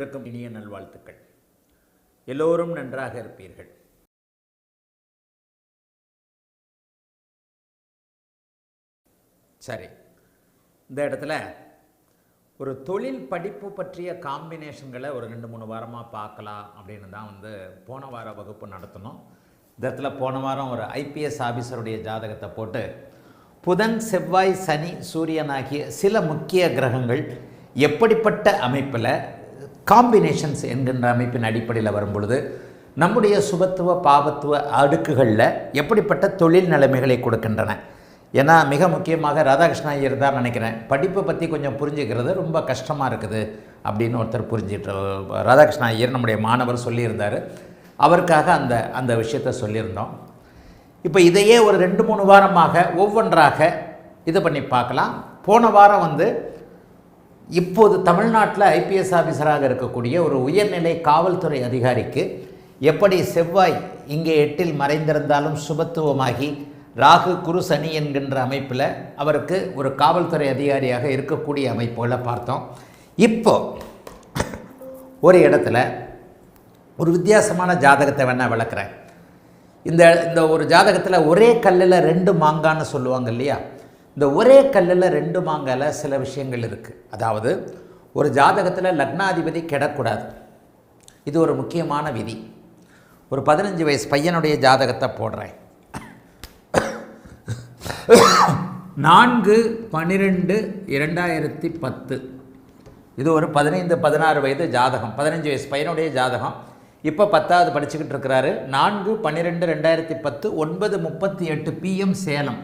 அனைவருக்கும் இனிய நல்வாழ்த்துக்கள். எல்லோரும் நன்றாக இருப்பீர்கள். சரி, இந்த இடத்துல ஒரு தொழில் படிப்பு பற்றிய காம்பினேஷன்களை ஒரு 2-3 வாரமாக பார்க்கலாம் அப்படின்னு தான் போன வார வகுப்பு நடத்தணும். இந்த இடத்துல போன வாரம் ஒரு ஐபிஎஸ் ஆஃபீஸருடைய ஜாதகத்தை போட்டு புதன், செவ்வாய், சனி, சூரியன் ஆகிய சில முக்கிய கிரகங்கள் எப்படிப்பட்ட அமைப்பில் காம்பினேஷன்ஸ் என்கின்ற அமைப்பின் அடிப்படையில் வரும்பொழுது நம்முடைய சுபத்துவ பாபத்துவ அடுக்குகளில் எப்படிப்பட்ட தொழில் நிலைமைகளை கொடுக்கின்றன. ஏன்னா மிக முக்கியமாக ராதாகிருஷ்ணா ஐயர் தான் நினைக்கிறேன், படிப்பை பற்றி கொஞ்சம் புரிஞ்சுக்கிறது ரொம்ப கஷ்டமாக இருக்குது அப்படின்னு ஒருத்தர் புரிஞ்சிட்டு ராதாகிருஷ்ணா ஐயர் நம்முடைய மாணவர் சொல்லியிருந்தார். அவருக்காக அந்த விஷயத்தை சொல்லியிருந்தோம். இப்போ இதையே ஒரு 2-3 வாரமாக ஒவ்வொன்றாக இது பண்ணி பார்க்கலாம். போன வாரம் இப்போது தமிழ்நாட்டில் ஐபிஎஸ் ஆஃபீஸராக இருக்கக்கூடிய ஒரு உயர்நிலை காவல்துறை அதிகாரிக்கு எப்படி செவ்வாய் இங்கே 8இல் மறைந்திருந்தாலும் சுபத்துவமாகி ராகு, குரு, சனி என்கின்ற அமைப்பில் அவருக்கு ஒரு காவல்துறை அதிகாரியாக இருக்கக்கூடிய அமைப்புகளை பார்த்தோம். இப்போ ஒரு இடத்துல ஒரு வித்தியாசமான ஜாதகத்தை வேணால் விளக்குறேன். இந்த ஒரு ஜாதகத்தில் ஒரே கல்லில் 2 மாங்கான்னு சொல்லுவாங்க இல்லையா, இந்த ஒரே கல்லில் 2 மாங்காயில் சில விஷயங்கள் இருக்குது. அதாவது ஒரு ஜாதகத்தில் லக்னாதிபதி கெடக்கூடாது. இது ஒரு முக்கியமான விதி. ஒரு 15 வயசு பையனுடைய ஜாதகத்தை போடுறேன். 4/12/2010 இது ஒரு 15-16 வயது ஜாதகம். 15 வயசு பையனுடைய ஜாதகம். இப்போ 10வது படிச்சுக்கிட்டு இருக்கிறாரு. 4/12/2010 9:38 PM சேலம்.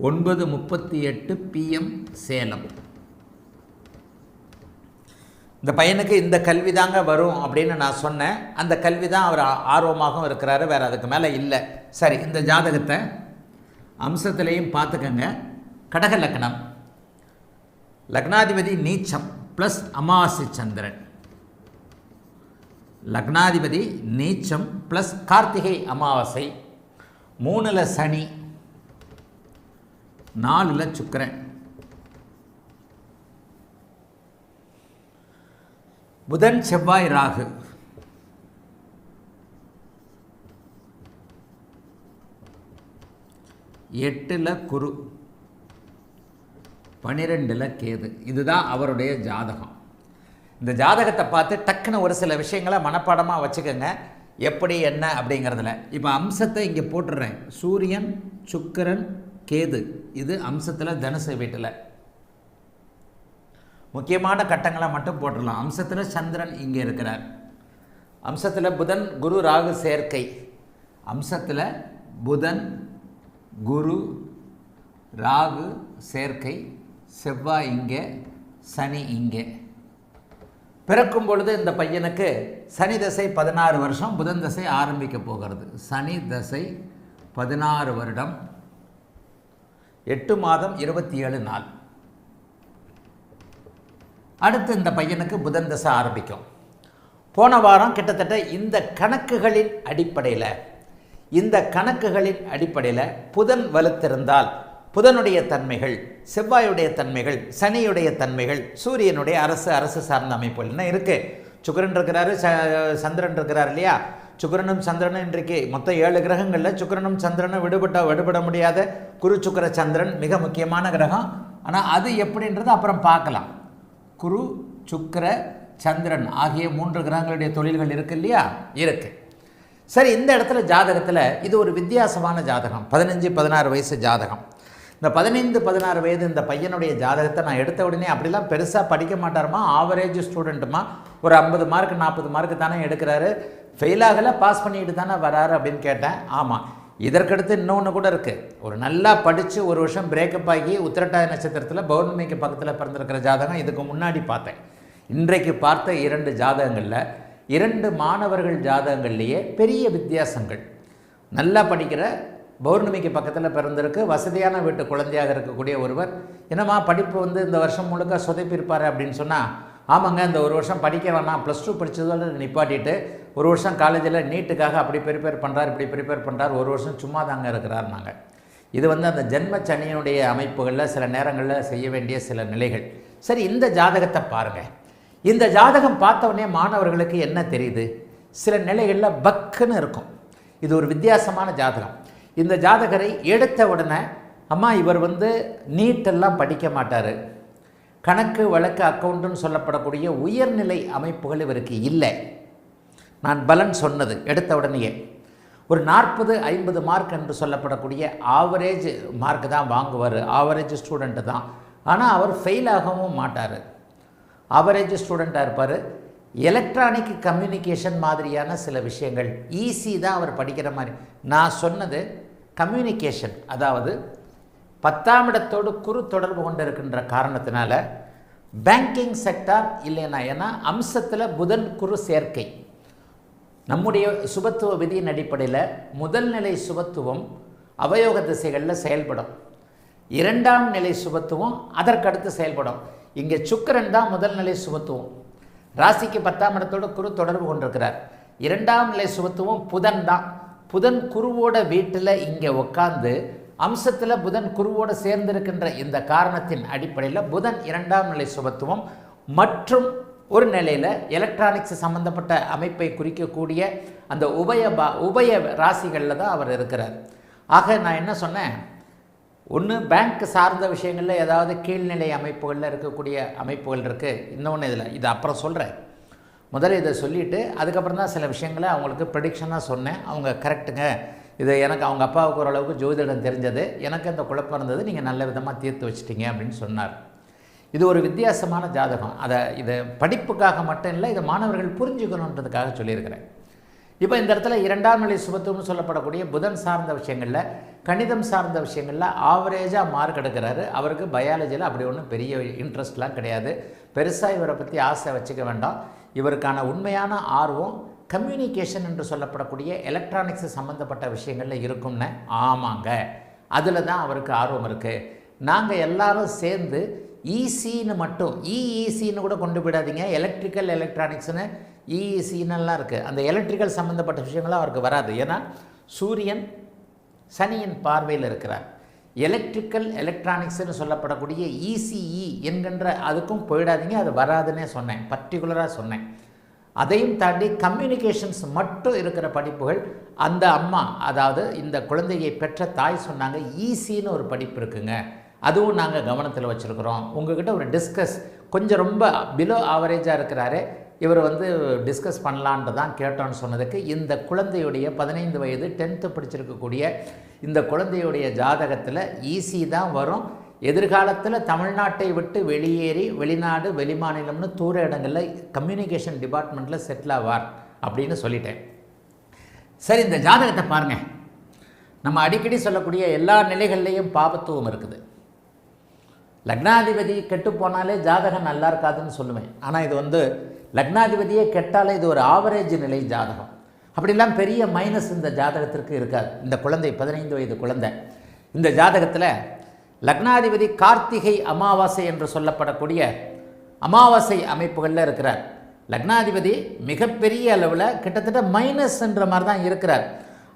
9:38 PM சேலம். இந்த பையனுக்கு இந்த கல்வி தாங்க வரும் அப்படின்னு நான் சொன்னேன். அந்த கல்வி தான் அவர் ஆர்வமாகவும் இருக்கிறாரு, வேறு அதுக்கு மேலே இல்லை. சரி, இந்த ஜாதகத்தை அம்சத்திலையும் பார்த்துக்கங்க. கடக லக்னம், லக்னாதிபதி நீச்சம் ப்ளஸ் அமாவாசை சந்திரன். லக்னாதிபதி நீச்சம் ப்ளஸ் கார்த்திகை அமாவாசை. 3ல் சனி, 4ல் சுக்கிரன். புதன், செவ்வாய், ராகு. 8ல் குரு, 12ல் கேது. இதுதான் அவருடைய ஜாதகம். இந்த ஜாதகத்தை பார்த்து டக்குன்னு ஒரு சில விஷயங்களை மனப்பாடமாக வச்சுக்கோங்க, எப்படி என்ன அப்படிங்கிறதுல. இப்போ அம்சத்தை இங்கே போட்டுடுறேன். சூரியன், சுக்கிரன், கேது. இது அம்சத்தில் தனுசு வீட்டில். முக்கியமான கட்டங்களை மட்டும் போட்டுடலாம். அம்சத்தில் சந்திரன் இங்கே இருக்கிறார். அம்சத்தில் புதன், குரு, ராகு சேர்க்கை. அம்சத்தில் புதன், குரு, ராகு சேர்க்கை. செவ்வாய் இங்கே, சனி இங்கே. பிறக்கும் பொழுது இந்த பையனுக்கு சனி தசை 16 வருஷம், புதன் தசை ஆரம்பிக்க போகிறது. சனி தசை 16 வருடம், 8 மாதம் 27 நாள். அடுத்து இந்த பையனுக்கு புதன் தசை ஆரம்பிக்கும். போன வாரம் கிட்டத்தட்ட இந்த கணக்குகளின் அடிப்படையில் புதன் வலுத்திருந்தால் புதனுடைய தன்மைகள், செவ்வாயுடைய தன்மைகள், சனியுடைய தன்மைகள், சூரியனுடைய அரசு சார்ந்த அமைப்புகள்னா இருக்குது. சுக்கிரன் இருக்கிறாரு, சந்திரன் இருக்கிறார் இல்லையா. சுக்கிரனும் சந்திரனும் இன்றைக்கு மொத்தம் 7 கிரகங்களில் சுக்கிரனும் சந்திரனும் விடுபட முடியாத குரு, சுக்கிர, சந்திரன் மிக முக்கியமான கிரகம். ஆனால் அது எப்படின்றது அப்புறம் பார்க்கலாம். குரு, சுக்கிர, சந்திரன் ஆகிய 3 கிரகங்களுடைய தொழில்கள் இருக்கு இல்லையா, இருக்குது. சரி, இந்த இடத்துல ஜாதகத்தில் இது ஒரு வித்தியாசமான ஜாதகம். 15-16 வயசு ஜாதகம். இந்த 15-16 வயது இந்த பையனுடைய ஜாதகத்தை நான் எடுத்த உடனே அப்படிலாம் பெருசாக படிக்க மாட்டாருமா, ஆவரேஜ் ஸ்டூடெண்ட்டுமா, ஒரு 50 மார்க் 40 மார்க்கு தானே எடுக்கிறாரு, ஃபெயிலாகலை, பாஸ் பண்ணிட்டு தானே வராரு அப்படின்னு கேட்டேன். ஆமாம், இதற்கடுத்து இன்னொன்று கூட இருக்குது. ஒரு நல்லா படித்து 1 வருஷம் பிரேக்கப் ஆகி உத்திரட்டாதி நட்சத்திரத்தில் பௌர்ணமிக்கு பக்கத்தில் பிறந்திருக்கிற ஜாதகம் இதுக்கு முன்னாடி பார்த்தேன். இன்றைக்கு பார்த்த 2 ஜாதகங்களில் 2 மாணவர்கள் ஜாதகங்கள்லேயே பெரிய வித்தியாசங்கள். நல்லா படிக்கிற, பௌர்ணமிக்கு பக்கத்தில் பிறந்திருக்கு, வசதியான வீட்டு குழந்தையாக இருக்கக்கூடிய ஒருவர், என்னம்மா படிப்பு இந்த வருஷம் முழுக்க சொதப்பியிருப்பார் அப்படின்னு சொன்னால், ஆமாங்க, இந்த 1 வருஷம் படிக்க வேணாம், +2 படித்ததோடு நிப்பாட்டிட்டு 1 வருஷம் காலேஜில் நீட்டுக்காக அப்படி ப்ரிப்பேர் பண்ணுறார், இப்படி ப்ரிப்பேர் பண்ணுறார், 1 வருஷம் சும்மா தாங்க இருக்கிறார். நாங்கள் இது அந்த ஜென்ம சனியினுடைய அமைப்புகளில் சில நேரங்களில் செய்ய வேண்டிய சில நிலைகள். சரி, இந்த ஜாதகத்தை பாருங்கள். இந்த ஜாதகம் பார்த்தவொடனே மாணவர்களுக்கு என்ன தெரியுது? சில நிலைகளில் பக்குன்னு இருக்கும். இது ஒரு வித்தியாசமான ஜாதகம். இந்த ஜாதகரை எடுத்த உடனே அம்மா இவர் நீட்டெல்லாம் படிக்க மாட்டார், கணக்கு வழக்கு அக்கௌண்ட்டுன்னு சொல்லப்படக்கூடிய உயர்நிலை அமைப்புகள் இவருக்கு இல்லை. நான் பலன் சொன்னது எடுத்த உடனேயே ஒரு 40-50 மார்க் என்று சொல்லப்படக்கூடிய ஆவரேஜ் மார்க் தான் வாங்குவார், ஆவரேஜ் ஸ்டூடெண்ட்டு தான். ஆனால் அவர் ஃபெயில் ஆகவும் மாட்டார், ஆவரேஜ் ஸ்டூடெண்ட்டாக இருப்பார். எலக்ட்ரானிக் கம்யூனிகேஷன் மாதிரியான சில விஷயங்கள் ஈஸி தான் அவர் படிக்கிற மாதிரி. நான் சொன்னது கம்யூனிகேஷன், அதாவது 10ஆம் இடத்தோடு குறு தொடர்பு கொண்டிருக்கின்ற காரணத்தினால பேங்கிங் செக்டார் இல்லைன்னா, ஏன்னா அம்சத்தில் புதன் குரு சேர்க்கை. நம்முடைய சுபத்துவ விதியின் அடிப்படையில் முதல் நிலை சுபத்துவம் அவயோக திசைகளில் செயல்படும், 2ஆம் நிலை சுபத்துவம் அதற்கடுத்து செயல்படும். இங்கே சுக்கிரன் தான் முதல் நிலை சுபத்துவம், ராசிக்கு 10ஆம் இடத்தோடு குரு தொடர்பு கொண்டிருக்கிறார். 2ஆம் நிலை சுபத்துவம் புதன் தான். புதன் குருவோட வீட்டில் இங்கே உட்காந்து அம்சத்தில் புதன் குருவோடு சேர்ந்திருக்கின்ற இந்த காரணத்தின் அடிப்படையில் புதன் 2ஆம் நிலை சுபத்துவம் மற்றும் ஒரு நிலையில் எலக்ட்ரானிக்ஸ் சம்பந்தப்பட்ட அமைப்பை குறிக்கக்கூடிய அந்த உபய ராசிகளில் தான் அவர் இருக்கிறார். ஆக நான் என்ன சொன்னேன், ஒன்று பேங்க் சார்ந்த விஷயங்களில் ஏதாவது கீழ்நிலை அமைப்புகளில் இருக்கக்கூடிய அமைப்புகள் இருக்குது. இன்னொன்று இது அப்புறம் சொல்கிறேன். முதல்ல இதை சொல்லிவிட்டு அதுக்கப்புறம் தான் சில விஷயங்களை அவங்களுக்கு ப்ரெடிக்ஷனாக சொன்னேன். அவங்க கரெக்டுங்க, இது எனக்கு அவங்க அப்பாவுக்கு ஓரளவுக்கு ஜோதிடம் தெரிஞ்சது, எனக்கு அந்த குழப்பம் இருந்தது, நீங்கள் நல்ல விதமாக தீர்த்து வச்சிட்டிங்க அப்படின்னு சொன்னார். இது ஒரு வித்தியாசமான ஜாதகம். இதை படிப்புக்காக மட்டும் இல்லை, இதை மாணவர்கள் புரிஞ்சுக்கணுன்றதுக்காக சொல்லியிருக்கிறேன். இப்போ இந்த இடத்துல 2ஆம் நிலை சுபத்துவம்னு சொல்லப்படக்கூடிய புதன் சார்ந்த விஷயங்களில், கணிதம் சார்ந்த விஷயங்களில் ஆவரேஜாக மார்க் எடுக்கிறாரு. அவருக்கு பயாலஜியில் அப்படி ஒன்றும் பெரிய இன்ட்ரெஸ்ட்லாம் கிடையாது. பெருசாக இவரை பற்றி ஆசை வச்சுக்க வேண்டாம். இவருக்கான உண்மையான ஆர்வம் கம்யூனிகேஷன் என்று சொல்லப்படக்கூடிய எலக்ட்ரானிக்ஸ் சம்மந்தப்பட்ட விஷயங்களில் இருக்கும்னு. ஆமாங்க, அதில் தான் அவருக்கு ஆர்வம் இருக்குது. நாங்கள் எல்லாரும் சேர்ந்து ஈசின்னு மட்டும் இஇசின்னு கூட கொண்டு போயிடாதீங்க, எலக்ட்ரிக்கல் எலக்ட்ரானிக்ஸ்னு இஇசின்னெல்லாம் இருக்குது. அந்த எலக்ட்ரிக்கல் சம்மந்தப்பட்ட விஷயங்கள்லாம் அவருக்கு வராது. ஏன்னா சூரியன் சனியின் பார்வையில் இருக்கிறார். எலக்ட்ரிக்கல் எலக்ட்ரானிக்ஸ்னு சொல்லப்படக்கூடிய இசிஇ என்கின்ற அதுக்கும் போயிடாதீங்க, அது வராதுன்னே சொன்னேன், பர்டிகுலராக சொன்னேன். அதையும் தாண்டி கம்யூனிகேஷன்ஸ் மட்டும் இருக்கிற படிப்புகள் அந்த அம்மா, அதாவது இந்த குழந்தையை பெற்ற தாய் சொன்னாங்க ஈஸின்னு ஒரு படிப்பு இருக்குங்க, அதுவும் நாங்கள் கவனத்தில் வச்சுருக்குறோம். உங்கள்கிட்ட ஒரு டிஸ்கஸ் கொஞ்சம் ரொம்ப பிலோ ஆவரேஜாக இருக்கிறாரு, இவர் டிஸ்கஸ் பண்ணலான்ட்டு தான் கேட்டோன்னு சொன்னதுக்கு, இந்த குழந்தையுடைய 15 வயது 10th படிச்சிருக்கக்கூடிய இந்த குழந்தையுடைய ஜாதகத்தில் ஈஸி தான் வரும். எதிர்காலத்தில் தமிழ்நாட்டை விட்டு வெளியேறி வெளிநாடு வெளிமாநிலம்னு தூர இடங்களில் கம்யூனிகேஷன் டிபார்ட்மெண்ட்டில் செட்டில் ஆவார் அப்படின்னு சொல்லிட்டேன். சரி, இந்த ஜாதகத்தை பாருங்கள். நம்ம அடிக்கடி சொல்லக்கூடிய எல்லா நிலைகள்லேயும் பாபத்துவம் இருக்குது. லக்னாதிபதி கெட்டு போனாலே ஜாதகம் நல்லா இருக்காதுன்னு சொல்லுவேன். ஆனால் இது லக்னாதிபதியே கெட்டாலே இது ஒரு ஆவரேஜ் நிலை ஜாதகம். அப்படிலாம் பெரிய மைனஸ் இந்த ஜாதகத்திற்கு இருக்காது. இந்த குழந்தை 15 வயது குழந்தை, இந்த ஜாதகத்தில் லக்னாதிபதி கார்த்திகை அமாவாசை என்று சொல்லப்படக்கூடிய அமாவாசை அமைப்புகளில் இருக்கிறார். லக்னாதிபதி மிகப்பெரிய அளவில் கிட்டத்தட்ட மைனஸ் என்ற மாதிரி தான் இருக்கிறார்.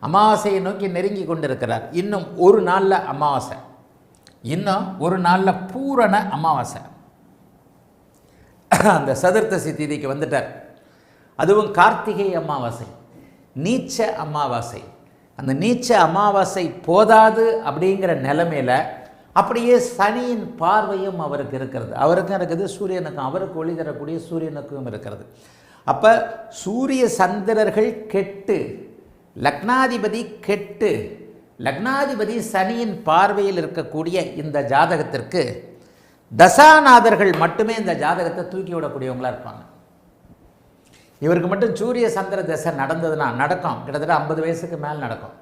அமாவாசையை நோக்கி நெருங்கி கொண்டிருக்கிறார். இன்னும் ஒரு நாளில் அமாவாசை, இன்னும் ஒரு நாளில் பூரண அமாவாசை. அந்த சதுர்த்தசி திதிக்கு வந்துட்டார். அதுவும் கார்த்திகை அமாவாசை, நீச்ச அமாவாசை. அந்த நீச்ச அமாவாசை போதாது அப்படிங்கிற நிலைமையில் அப்படியே சனியின் பார்வையும் அவருக்கு இருக்கிறது. அவருக்கும் இருக்குது, சூரியனுக்கும், அவருக்கு ஒளி தரக்கூடிய சூரியனுக்கும் இருக்கிறது. அப்போ சூரிய சந்திரர்கள் கெட்டு, லக்னாதிபதி கெட்டு, லக்னாதிபதி சனியின் பார்வையில் இருக்கக்கூடிய இந்த ஜாதகத்திற்கு தசாநாதர்கள் மட்டுமே இந்த ஜாதகத்தை தூக்கி விடக்கூடியவங்களாக இருப்பாங்க. இவருக்கு மட்டும் சூரிய சந்திர தசை நடந்ததுன்னா நடக்கும், கிட்டத்தட்ட 50 வயசுக்கு மேல் நடக்கும்.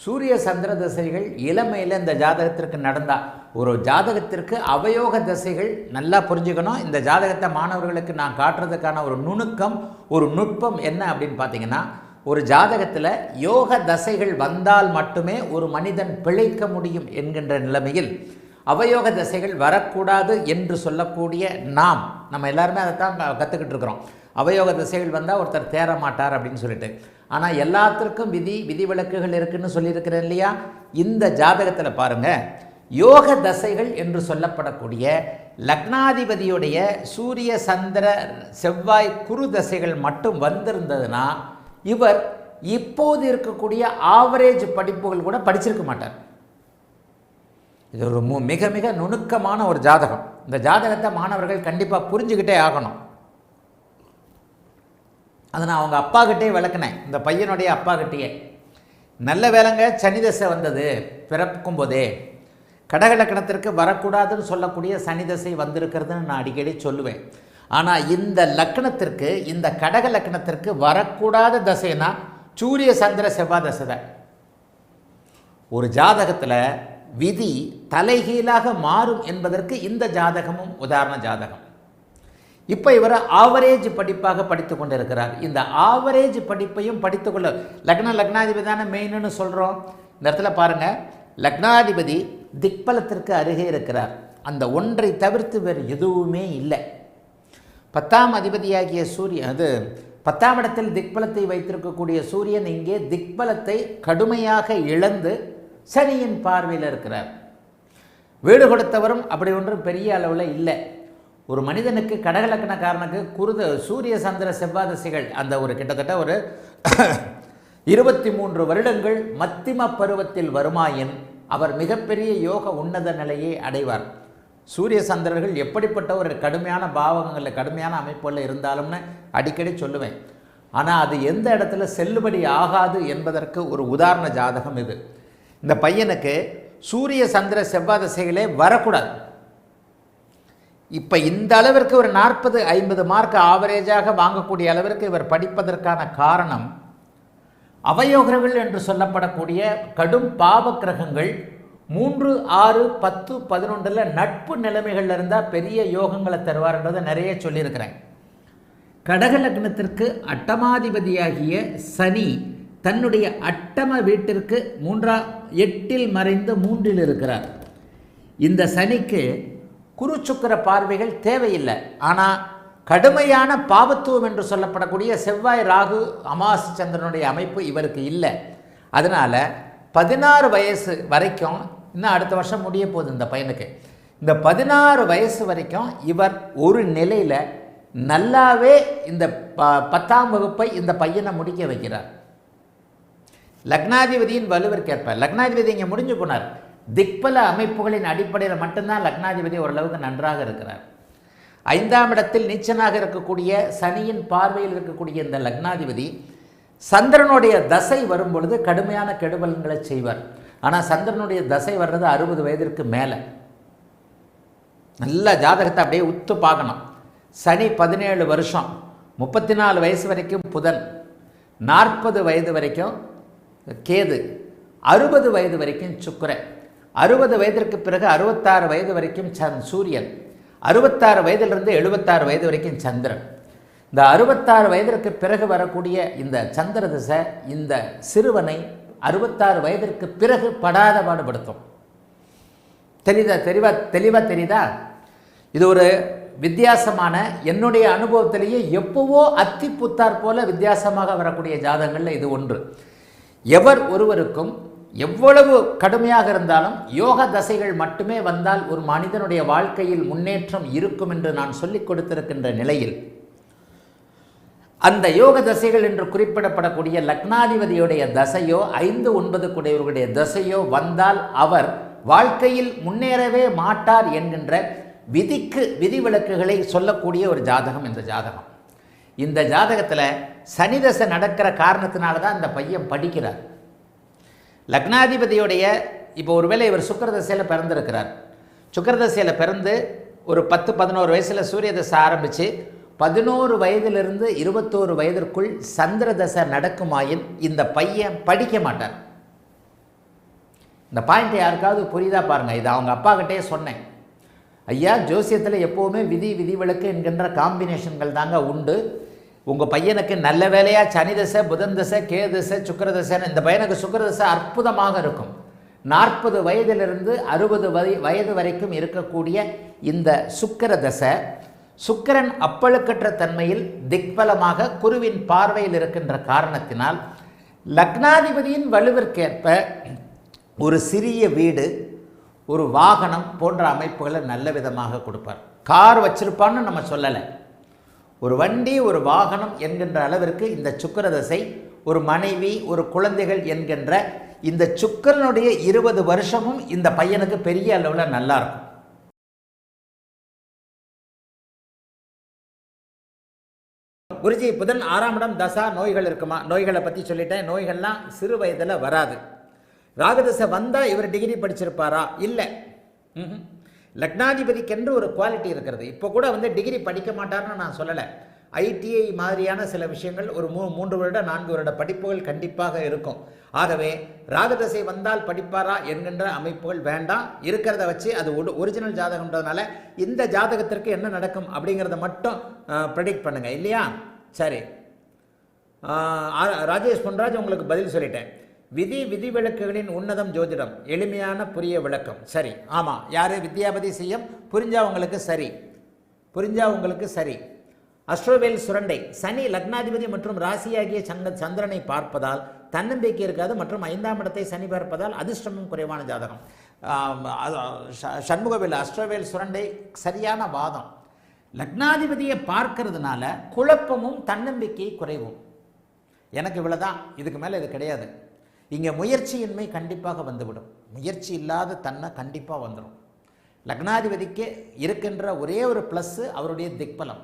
சூரிய சந்திர தசைகள் இளமையில் இந்த ஜாதகத்திற்கு நடந்தால், ஒரு ஜாதகத்திற்கு அவயோக தசைகள் நல்லா புரிஞ்சுக்கணும். இந்த ஜாதகத்தை மாணவர்களுக்கு நான் காட்டுறதுக்கான ஒரு நுணுக்கம், ஒரு நுட்பம் என்ன அப்படின்னு பார்த்தீங்கன்னா, ஒரு ஜாதகத்தில் யோக தசைகள் வந்தால் மட்டுமே ஒரு மனிதன் பிழைக்க முடியும் என்கின்ற நிலைமையில் அவயோக தசைகள் வரக்கூடாது என்று சொல்லக்கூடிய நம்ம எல்லாருமே அதை தான் கற்றுக்கிட்டு இருக்கிறோம். அவயோக திசைகள் வந்தால் ஒருத்தர் தேர மாட்டார் அப்படின்னு சொல்லிட்டு. ஆனால் எல்லாத்திற்கும் விதிவிலக்குகள் இருக்குன்னு சொல்லியிருக்கிறேன் இல்லையா? இந்த ஜாதகத்தில் பாருங்கள், யோக தசைகள் என்று சொல்லப்படக்கூடிய லக்னாதிபதியுடைய சூரிய சந்திர செவ்வாய் குரு தசைகள் மட்டும் வந்திருந்ததுன்னா இவர் இப்போது இருக்கக்கூடிய ஆவரேஜ் படிப்புகள் கூட படிச்சிருக்க மாட்டார். இது ஒரு மிக மிக நுணுக்கமான ஒரு ஜாதகம். இந்த ஜாதகத்தை மாணவர்கள் கண்டிப்பாக புரிஞ்சுக்கிட்டே ஆகணும். அதை நான் அவங்க அப்பாக்கிட்டே விளக்குனேன், இந்த பையனுடைய அப்பாக்கிட்டேயே. நல்ல வேலைங்க சனி தசை வந்தது பிறக்கும் போதே. கடக லக்னத்திற்கு வரக்கூடாதுன்னு சொல்லக்கூடிய சனி தசை வந்திருக்கிறதுன்னு நான் அடிக்கடி சொல்லுவேன். ஆனால் இந்த லக்னத்திற்கு, இந்த கடக லக்னத்திற்கு வரக்கூடாத தசைனா சூரிய சந்திர செவ்வாய் தசை தான். ஒரு ஜாதகத்தில் விதி தலைகீழாக மாறும் என்பதற்கு இந்த ஜாதகமும் உதாரண ஜாதகம். இப்போ இவர் ஆவரேஜ் படிப்பாக படித்து கொண்டிருக்கிறார். இந்த ஆவரேஜ் படிப்பையும் படித்துக்கொள்ள லக்னாதிபதி தானே மெயின்னு சொல்கிறோம். இந்த இடத்துல பாருங்கள், லக்னாதிபதி திக்பலத்திற்கு அருகே இருக்கிறார். அந்த ஒன்றை தவிர்த்து வேறு எதுவுமே இல்லை. 10ஆம் அதிபதியாகிய சூரியன், அது 10ஆம் இடத்தில் திக்பலத்தை வைத்திருக்கக்கூடிய சூரியன் இங்கே திக்பலத்தை கடுமையாக இழந்து சனியின் பார்வையில் இருக்கிறார். வீடு கொடுத்தவரும் அப்படி ஒன்றும் பெரிய அளவில் இல்லை. ஒரு மனிதனுக்கு கடகலக்கணக்காரனுக்கு சூரிய சந்திர செவ்வாய் திசைகள் அந்த ஒரு கிட்டத்தட்ட ஒரு 23 வருடங்கள் மத்திம பருவத்தில் வருமாயின் அவர் மிகப்பெரிய யோக உன்னத நிலையை அடைவார். சூரிய சந்திரர்கள் எப்படிப்பட்ட ஒரு கடுமையான பாவகங்களில் கடுமையான அமைப்புகளில் இருந்தாலும்னு அடிக்கடி சொல்லுவேன். ஆனால் அது எந்த இடத்துல செல்லுபடி ஆகாது என்பதற்கு ஒரு உதாரண ஜாதகம் இது. இந்த பையனுக்கு சூரிய சந்திர செவ்வாய் திசைகளே வரக்கூடாது. இப்போ இந்த அளவிற்கு ஒரு 40-50 மார்க் ஆவரேஜாக வாங்கக்கூடிய அளவிற்கு இவர் படிப்பதற்கான காரணம், அவயோகர்கள் என்று சொல்லப்படக்கூடிய கடும் பாவ கிரகங்கள் 3, 6, 10, 11 நட்பு நிலைமைகள் இருந்தால் பெரிய யோகங்களை தருவார்ன்றதை நிறைய சொல்லியிருக்கிறேன். கடக லக்னத்திற்கு அட்டமாதிபதியாகிய சனி தன்னுடைய அட்டம வீட்டிற்கு 8ல் மறைந்து 3ல் இருக்கிறார். இந்த சனிக்கு குரு சுக்கிர பார்வைகள் தேவையில்லை. ஆனால் கடுமையான பாவத்துவம் என்று சொல்லப்படக்கூடிய செவ்வாய் ராகு அமாவாசை சந்திரனுடைய அமைப்பு இவருக்கு இல்லை. அதனால் 16 வயசு வரைக்கும், இன்னும் அடுத்த வருஷம் முடிய போகுது இந்த பையனுக்கு, இந்த 16 வயசு வரைக்கும் இவர் ஒரு நிலையில் நல்லாவே இந்த 10ஆம் வகுப்பை இந்த பையனை முடிக்க வைக்கிறார். லக்னாதிபதியின் வலுவிற்கேற்ப லக்னாதிபதி இங்கே முடிஞ்சு போனார். திக்பல அமைப்புகளின் அடிப்படையில் மட்டும்தான் லக்னாதிபதி ஓரளவுக்கு நன்றாக இருக்கிறார். 5ஆம் இடத்தில் நீச்சனாக இருக்கக்கூடிய சனியின் பார்வையில் இருக்கக்கூடிய இந்த லக்னாதிபதி சந்திரனுடைய தசை வரும் பொழுது கடுமையான கெடுபலன்களை செய்வார். ஆனால் சந்திரனுடைய தசை வர்றது 60 வயதிற்கு மேலே. நல்ல ஜாதகத்தை அப்படியே உத்து பார்க்கணும். சனி 17 வருஷம், 34 வயசு வரைக்கும் புதன், 40 வயது வரைக்கும் கேது, 60 வயது வரைக்கும் சுக்கிரன், 60 வயதிற்கு பிறகு 66 வயது வரைக்கும் சூரியன், 66 வயதிலிருந்து 76 வயது வரைக்கும் சந்திரன். இந்த 66 வயதிற்கு பிறகு வரக்கூடிய இந்த சந்திர திசை இந்த சிறுவனை 66 வயதிற்கு பிறகு படாத பாடுபடுத்தும். தெளிவாக தெரியுதா? இது ஒரு வித்தியாசமான, என்னுடைய அனுபவத்திலேயே எப்போவோ அத்தி புத்தார் போல வித்தியாசமாக வரக்கூடிய ஜாதகங்களில் இது ஒன்று. எவர் ஒருவருக்கும் எவ்வளவு கடுமையாக இருந்தாலும் யோக தசைகள் மட்டுமே வந்தால் ஒரு மனிதனுடைய வாழ்க்கையில் முன்னேற்றம் இருக்கும் என்று நான் சொல்லிக் கொடுத்திருக்கின்ற நிலையில், அந்த யோக தசைகள் என்று குறிப்பிடப்படக்கூடிய லக்னாதிபதியுடைய தசையோ 5, 9 கூடியவர்களுடைய தசையோ வந்தால் அவர் வாழ்க்கையில் முன்னேறவே மாட்டார் என்கின்ற விதிவிலக்குகளை சொல்லக்கூடிய ஒரு ஜாதகம் இந்த ஜாதகம். இந்த ஜாதகத்தில் சனி தசை நடக்கிற காரணத்தினால தான் இந்த பையன் படிக்கிறார். லக்னாதிபதியுடைய இப்போ ஒருவேளை இவர் சுக்கிர தசையில் பிறந்திருக்கிறார். சுக்கிர தசையில் பிறந்து ஒரு 10-11 வயசில் சூரிய தசை ஆரம்பித்து 11 வயதிலிருந்து 21 வயதிற்குள் சந்திர தசை நடக்குமாயின் இந்த பையன் படிக்க மாட்டார். இந்த பாயிண்ட் யாருக்காவது புரியுதா பாருங்கள். இது அவங்க அப்பா கிட்டே சொன்னேன். ஐயா, ஜோசியத்தில் எப்போவுமே விதிவிலக்கு என்கின்ற காம்பினேஷன்கள் தாங்க உண்டு. உங்கள் பையனுக்கு நல்ல வேலையாக சனி தசை, புதன் தசை, கே தசை, சுக்கிர தசைன்னு இந்த பையனுக்கு சுக்கிர தசை அற்புதமாக இருக்கும். 40 வயதிலிருந்து 60 வயது வரைக்கும் இருக்கக்கூடிய இந்த சுக்கிர தசை, சுக்கிரன் அப்பழுக்கற்ற தன்மையில் திக்பலமாக குருவின் பார்வையில் இருக்கின்ற காரணத்தினால் லக்னாதிபதியின் வலுவிற்கேற்ப ஒரு சிறிய வீடு, ஒரு வாகனம் போன்ற அமைப்புகளை நல்ல விதமாக கொடுப்பார். கார் வச்சிருப்பான்னு நம்ம சொல்லலை, ஒரு வண்டி ஒரு வாகனம் என்கின்ற அளவிற்கு இந்த சுக்கிர தசை, ஒரு மனைவி ஒரு குழந்தைகள் என்கின்ற இந்த சுக்கிரனுடைய 20 வருஷமும் இந்த பையனுக்கு பெரிய அளவில் நல்லா இருக்கும். குருஜி, புதன் 6ஆம் இடம் தசா நோய்கள் இருக்குமா? நோய்களை பற்றி சொல்லிட்டேன். நோய்கள்லாம் சிறு வயதில் வராது. ராகுதசை வந்தால் இவர் டிகிரி படிச்சிருப்பாரா? இல்லை. லக்னாதிபதிக்கென்று ஒரு குவாலிட்டி இருக்கிறது. இப்போ கூட டிகிரி படிக்க மாட்டார்னு நான் சொல்லலை. ஐடிஐ மாதிரியான சில விஷயங்கள் ஒரு 3 வருட 4 வருட படிப்புகள் கண்டிப்பாக இருக்கும். ஆகவே ராகுதசை வந்தால் படிப்பாரா என்கின்ற அமைப்புகள் வேண்டாம். இருக்கிறத வச்சு அது ஒரிஜினல் ஜாதகம்ன்றதுனால இந்த ஜாதகத்திற்கு என்ன நடக்கும் அப்படிங்கிறத மட்டும் ப்ரெடிக்ட் பண்ணுங்க, இல்லையா? சரி, ராஜேஷ் பொன்ராஜ், உங்களுக்கு பதில் சொல்லிட்டேன். விதிவிலக்குகளின் உன்னதம் ஜோதிடம், எளிமையான புரிய விளக்கம். சரி, ஆமாம். யார்? வித்யாபதி சிஎம். புரிஞ்சா உங்களுக்கு சரி. அஸ்ட்ரோவேல் சுரண்டை, சனி லக்னாதிபதி மற்றும் ராசியாகிய சந்திரனை பார்ப்பதால் தன்னம்பிக்கை இருக்காது மற்றும் 5ஆம் இடத்தை சனி பார்ப்பதால் அதிர்ஷ்டமும் குறைவான ஜாதகம். சண்முகவேல், அஸ்ட்ரோவேல் சுரண்டை சரியான வாதம். லக்னாதிபதியை பார்க்கறதுனால குழப்பமும் தன்னம்பிக்கை குறைவும். எனக்கு இவ்வளோதான், இதுக்கு மேலே இது கிடையாது. இங்கே முயற்சியின்மை கண்டிப்பாக வந்துவிடும். முயற்சி இல்லாத தன்மை கண்டிப்பாக வந்துடும். லக்னாதிபதிக்கு இருக்கின்ற ஒரே ஒரு ப்ளஸ்ஸு அவருடைய திக்பலம்.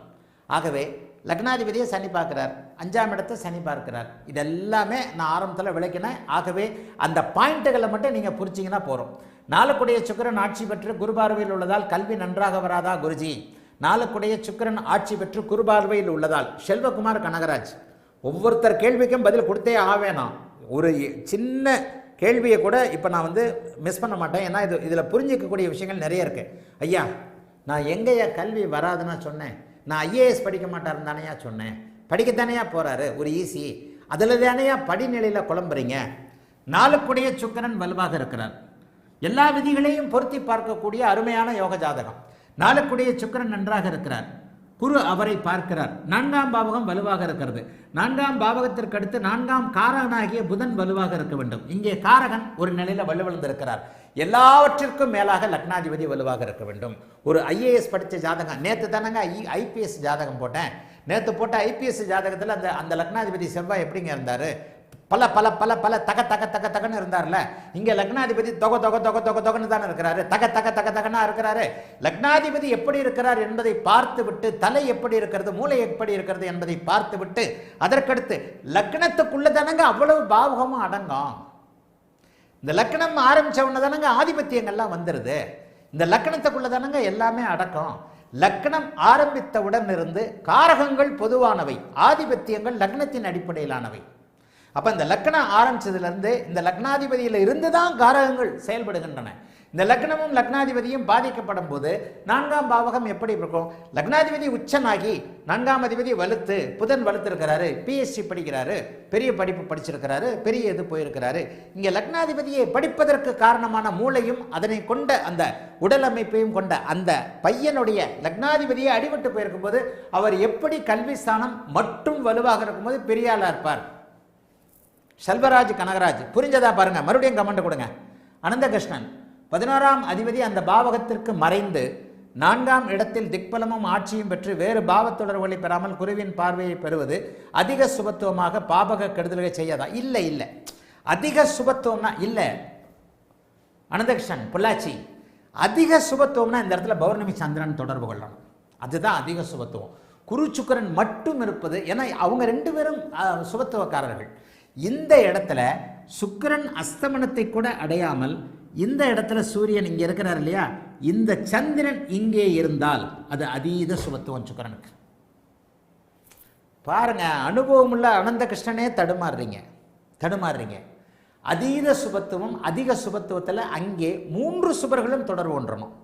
ஆகவே லக்னாதிபதியை சனி பார்க்கிறார், 5ஆம் இடத்தை சனி பார்க்கிறார். இதெல்லாமே நான் ஆரம்பத்தில் விளக்கினேன். ஆகவே அந்த பாயிண்ட்டுகளை மட்டும் நீங்கள் புரிச்சிங்கன்னா போகிறோம். நாளுக்குடைய சுக்கிரன் ஆட்சி பெற்று குருபார்வையில் உள்ளதால் கல்வி நன்றாக வராதா குருஜி? நாளுக்குடைய சுக்கிரன் ஆட்சி பெற்று குருபார்வையில் உள்ளதால். செல்வகுமார் கனகராஜ், ஒவ்வொருத்தர் கேள்விக்கும் பதில் கொடுத்தே ஆவேணும். ஒரு சின்ன கேள்வியை கூட இப்போ நான் மிஸ் பண்ண மாட்டேன். ஏன்னா இதில் புரிஞ்சிக்கக்கூடிய விஷயங்கள் நிறைய இருக்குது. ஐயா, நான் எங்கேயா கல்வி வராதுன்னா சொன்னேன்? நான் ஐஏஎஸ் படிக்க மாட்டாருன்னு தானையா சொன்னேன்? படிக்கத்தானையா போகிறாரு, ஒரு ஈஸி. அதில் தானையா படிநிலையில் குழம்புறீங்க. நாளுக்குடைய சுக்கிரன் வலுவாக இருக்கிறார். எல்லா விதிகளையும் பொருத்தி பார்க்கக்கூடிய அருமையான யோக ஜாதகம். நாளுக்குடைய சுக்கிரன் நன்றாக இருக்கிறார். குரு அவரை பார்க்கிறார். 4ஆம் பாவகம் வலுவாக இருக்கிறது. 4ஆம் பாவகத்திற்கு அடுத்து 4ஆம் காரகனாகிய புதன் வலுவாக இருக்க வேண்டும். இங்கே காரகன் ஒரு நிலையில் வலுவிழந்திருக்கிறார். எல்லாவற்றிற்கும் மேலாக லக்னாதிபதி வலுவாக இருக்க வேண்டும். ஒரு ஐஏஎஸ் படித்த ஜாதகம், நேற்று தானங்க ஐபிஎஸ் ஜாதகம் போட்டேன். நேற்று போட்ட ஐபிஎஸ் ஜாதகத்தில் அந்த லக்னாதிபதி செவ்வாய் எப்படிங்க இருந்தார்? பல பல பல பல தக தக தக தகன்னு இருந்தார்ல. இங்கே லக்னாதிபதி தொகன்னு தானே இருக்கிறாரு. தக தக தக தகனா இருக்கிறாரு. லக்னாதிபதி எப்படி இருக்கிறார் என்பதை பார்த்து விட்டு, தலை எப்படி இருக்கிறது, மூளை எப்படி இருக்கிறது என்பதை பார்த்து விட்டு, அதற்கடுத்து லக்னத்துக்குள்ள தானங்க அவ்வளவு பாவகமும் அடங்கும். இந்த லக்னம் ஆரம்பிச்ச உடனே தானங்க ஆதிபத்தியங்கள்லாம் வந்துடுது. இந்த லக்னத்துக்குள்ள தானங்க எல்லாமே அடக்கம். லக்னம் ஆரம்பித்தவுடன் இருந்து காரகங்கள் பொதுவானவை, ஆதிபத்தியங்கள் லக்னத்தின் அடிப்படையிலானவை. அப்போ இந்த லக்னம் ஆரம்பிச்சதுலேருந்து இந்த லக்னாதிபதியில் இருந்து தான் காரகங்கள் செயல்படுகின்றன. இந்த லக்னமும் லக்னாதிபதியும் பாதிக்கப்படும் போது 4ஆம் பாவகம் எப்படி இருக்கும்? லக்னாதிபதி உச்சனாகி 4ஆம் அதிபதி வலுத்து, புதன் வலுத்திருக்கிறாரு, பிஎஸ்சி படிக்கிறாரு, பெரிய படிப்பு படிச்சிருக்கிறாரு, பெரிய இது போயிருக்கிறாரு. இங்கே லக்னாதிபதியை படிப்பதற்கு காரணமான மூளையும் அதனை கொண்ட அந்த உடல் அமைப்பையும் கொண்ட அந்த பையனுடைய லக்னாதிபதியை அடிபட்டு போயிருக்கும் போது அவர் எப்படி கல்வி ஸ்தானம் மட்டும் வலுவாக இருக்கும்போது பெரிய ஆளாக இருப்பார். செல்வராஜ் கனகராஜ், புரிஞ்சதா பாருங்க, மறுபடியும் கமெண்ட் கொடுங்க. அனந்தகிருஷ்ணன், 11ஆம் அதிபதி அந்த பாவகத்திற்கு மறைந்து 4ஆம் இடத்தில் திக்பலமும் ஆட்சியும் பெற்று வேறு பாவத்தொடர்புகளை பெறாமல் குருவின் பார்வையை பெறுவது அதிக சுபத்துவமாக பாபக கெடுதல்களை செய்யாதா? இல்லை இல்லை, அதிக சுபத்துவம்னா இல்லை. அனந்தகிருஷ்ணன் பொள்ளாச்சி, அதிக சுபத்துவம்னா இந்த இடத்துல பௌர்ணமி சந்திரன் தொடர்பு கொள்ளணும், அதுதான் அதிக சுபத்துவம். குரு சுக்கிரன் மட்டும் இருப்பது, ஏன்னா அவங்க 2 பேரும் சுபத்துவக்காரர்கள். இந்த இடத்துல சுக்கிரன் அஸ்தமனத்தை கூட அடையாமல் இந்த இடத்துல சூரியன் இங்கே இருக்கிறார் இல்லையா, இந்த சந்திரன் இங்கே இருந்தால் அது அதீத சுபத்துவம் சுக்கிரனுக்கு. பாருங்க, அனுபவம் உள்ள அனந்த கிருஷ்ணனே தடுமாறுறீங்க. அதீத சுபத்துவம், அதிக சுபத்துவத்தில் அங்கே 3 சுபர்களும் தொடர்பு கொண்டணும்.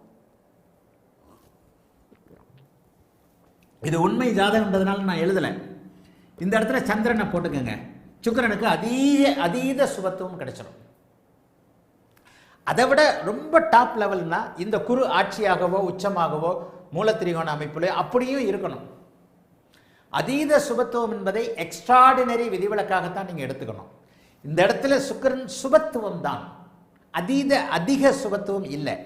இது உண்மை ஜாதகம்ன்றதுனால நான் எழுதலை. இந்த இடத்துல சந்திரனை போட்டுக்கங்க, சுக்கிரனுக்கு அதீத சுபத்துவம் கிடைச்சிடும். அதை விட ரொம்ப டாப் லெவல்னா இந்த குரு ஆட்சியாகவோ உச்சமாகவோ மூலத்திரிகோண அமைப்புல அப்படியும் இருக்கணும். அதீத சுபத்துவம் என்பதை எக்ஸ்ட்ராடினரி விதிவிலக்காகத்தான் நீங்கள் எடுத்துக்கணும். இந்த இடத்துல சுக்கிரன் சுபத்துவம் தான், அதிக சுபத்துவம் இல்லை.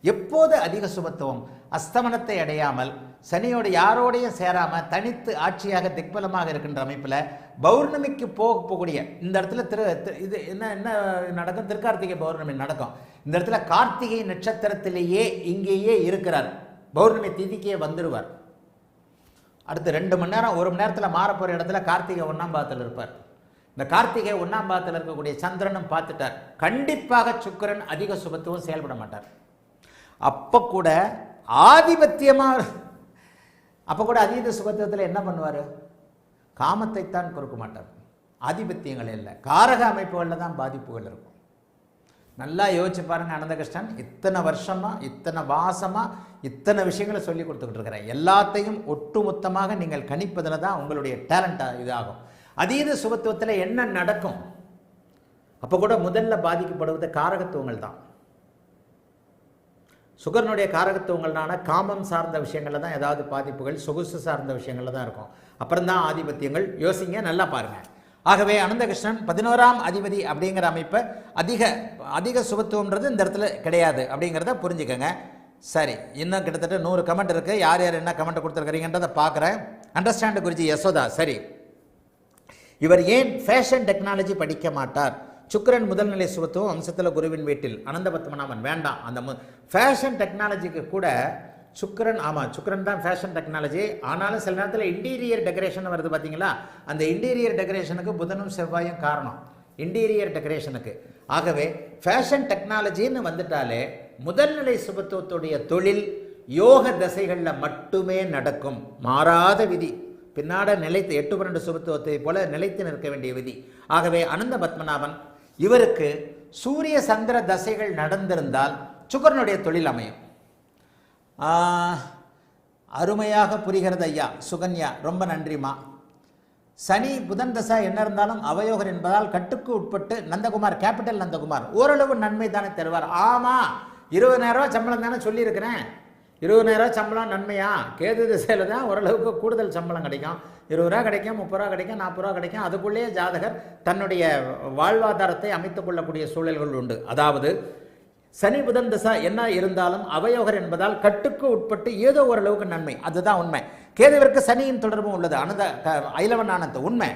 எப்போது அதிக சுபத்துவம்? அஸ்தமனத்தை அடையாமல் சனியோடு யாரோடையும் சேராமல் தனித்து ஆட்சியாக திக்பலமாக இருக்கின்ற அமைப்பில் பௌர்ணமிக்கு போகக்கூடிய இந்த இடத்துல இது என்ன நடக்கும்? திருக்கார்த்திகை பௌர்ணமி நடக்கும். இந்த இடத்துல கார்த்திகை நட்சத்திரத்திலேயே இங்கேயே இருக்கிறார். பௌர்ணமி திதிக்கே வந்துடுவார். அடுத்து 2 மணி நேரம் 1 மணி நேரத்தில் மாறப்போகிற இடத்துல கார்த்திகை 1ஆம் பாதத்தில் இருப்பார். இந்த கார்த்திகை 1ஆம் பாதத்தில் இருக்கக்கூடிய சந்திரனும் பார்த்துட்டார். கண்டிப்பாக சுக்கிரன் அதிக சுபத்துவம் செயல்பட மாட்டார். அப்போ கூட ஆதிபத்தியமாக அதீத சுபத்துவத்தில் என்ன பண்ணுவார்? காமத்தைத்தான் கொடுக்க மாட்டார். ஆதிபத்தியங்கள் இல்லை, காரக அமைப்புகளில் தான் பாதிப்புகள் இருக்கும். நல்லா யோசிச்சு பாருங்க. அனந்தகிருஷ்ணன் இத்தனை வருஷமா இத்தனை வாசமா இத்தனை விஷயங்களை சொல்லி கொடுத்துக்கிட்டு இருக்கிறேன். எல்லாத்தையும் ஒட்டுமொத்தமாக நீங்கள் கணிப்பதில் தான் உங்களுடைய டேலண்டாக இதாகும். அதீத சுபத்துவத்தில் என்ன நடக்கும்? அப்போ கூட முதல்ல பாதிக்கப்படுவது காரகத்துவங்கள் தான். சுகரனுடைய காரகத்துவங்கள்னால காமம் சார்ந்த விஷயங்களில் தான் ஏதாவது பாதிப்புகள், சொகுசு சார்ந்த விஷயங்களில் தான் இருக்கும். அப்புறம் தான் ஆதிபத்தியங்கள். யோசிங்க, நல்லா பாருங்கள். ஆகவே அனந்தகிருஷ்ணன் 11ஆம் அதிபதி அப்படிங்கிற அமைப்பை அதிக சுபத்துவம்ன்றது இந்த இடத்துல கிடையாது அப்படிங்கிறத புரிஞ்சுக்கோங்க. சரி, இன்னும் கிட்டத்தட்ட 100 கமெண்ட் இருக்குது. யார் யார் என்ன கமெண்ட் கொடுத்துருக்கிறீங்கன்றதை பார்க்குறேன். அண்டர்ஸ்டாண்ட் குருஜி யசோதா. சரி, இவர் ஏன் ஃபேஷன் டெக்னாலஜி படிக்க மாட்டார்? சுக்கிரன் முதல்நிலை சுபத்துவம் அம்சத்தில் குருவின் வீட்டில். அனந்த பத்மநாபன் வேண்டாம். அந்த ஃபேஷன் டெக்னாலஜிக்கு கூட சுக்கிரன், ஆமாம் சுக்கிரன் தான் ஃபேஷன் டெக்னாலஜி. ஆனாலும் சில நேரத்தில் இன்டீரியர் டெக்கரேஷன் வருது பார்த்தீங்களா? அந்த இன்டீரியர் டெக்கரேஷனுக்கு புதனும் செவ்வாயும் காரணம், இன்டீரியர் டெக்கரேஷனுக்கு. ஆகவே ஃபேஷன் டெக்னாலஜின்னு வந்துட்டாலே முதல்நிலை சுபத்துவத்துடைய தொழில் யோக தசைகளில் மட்டுமே நடக்கும். மாறாத விதி, பின்னாட நிலைத்து 8-12 சுபத்துவத்தை போல நிலைத்து நிற்க வேண்டிய விதி. ஆகவே அனந்த பத்மநாபன் இவருக்கு சூரிய சந்திர தசைகள் நடந்திருந்தால் சுக்கிரனுடைய தொழில் அமையும். அருமையாக புரிகிறது ஐயா. சுகன்யா, ரொம்ப நன்றிமா. சனி புதன் தசை என்ன இருந்தாலும் அவயோகர் என்பதால் கட்டுக்கு உட்பட்டு நந்தகுமார், கேபிட்டல் நந்தகுமார், ஓரளவு நன்மை தானே தருவார். ஆமாம், 20,000 ரூபா சம்பளம் தானே சொல்லியிருக்கிறேன். 20,000 ரூபா சம்பளம் நன்மையா? கேது திசையில் தான் ஓரளவுக்கு கூடுதல் சம்பளம் கிடைக்கும். 20 ரூபா கிடைக்கும், 30 ரூபா கிடைக்கும், 40 ரூபா கிடைக்கும். அதுக்குள்ளேயே ஜாதகர் தன்னுடைய வாழ்வாதாரத்தை அமைத்துக் கொள்ளக்கூடிய சூழல்கள் உண்டு. அதாவது சனி புதன் தசை என்ன இருந்தாலும் அவயோகர் என்பதால் கட்டுக்கு உட்பட்டு ஏதோ ஓரளவுக்கு நன்மை, அதுதான் உண்மை. கேதுவிற்கு சனியின் தொடர்பும் உள்ளது. ஐலவன் ஆனந்த் உண்மை.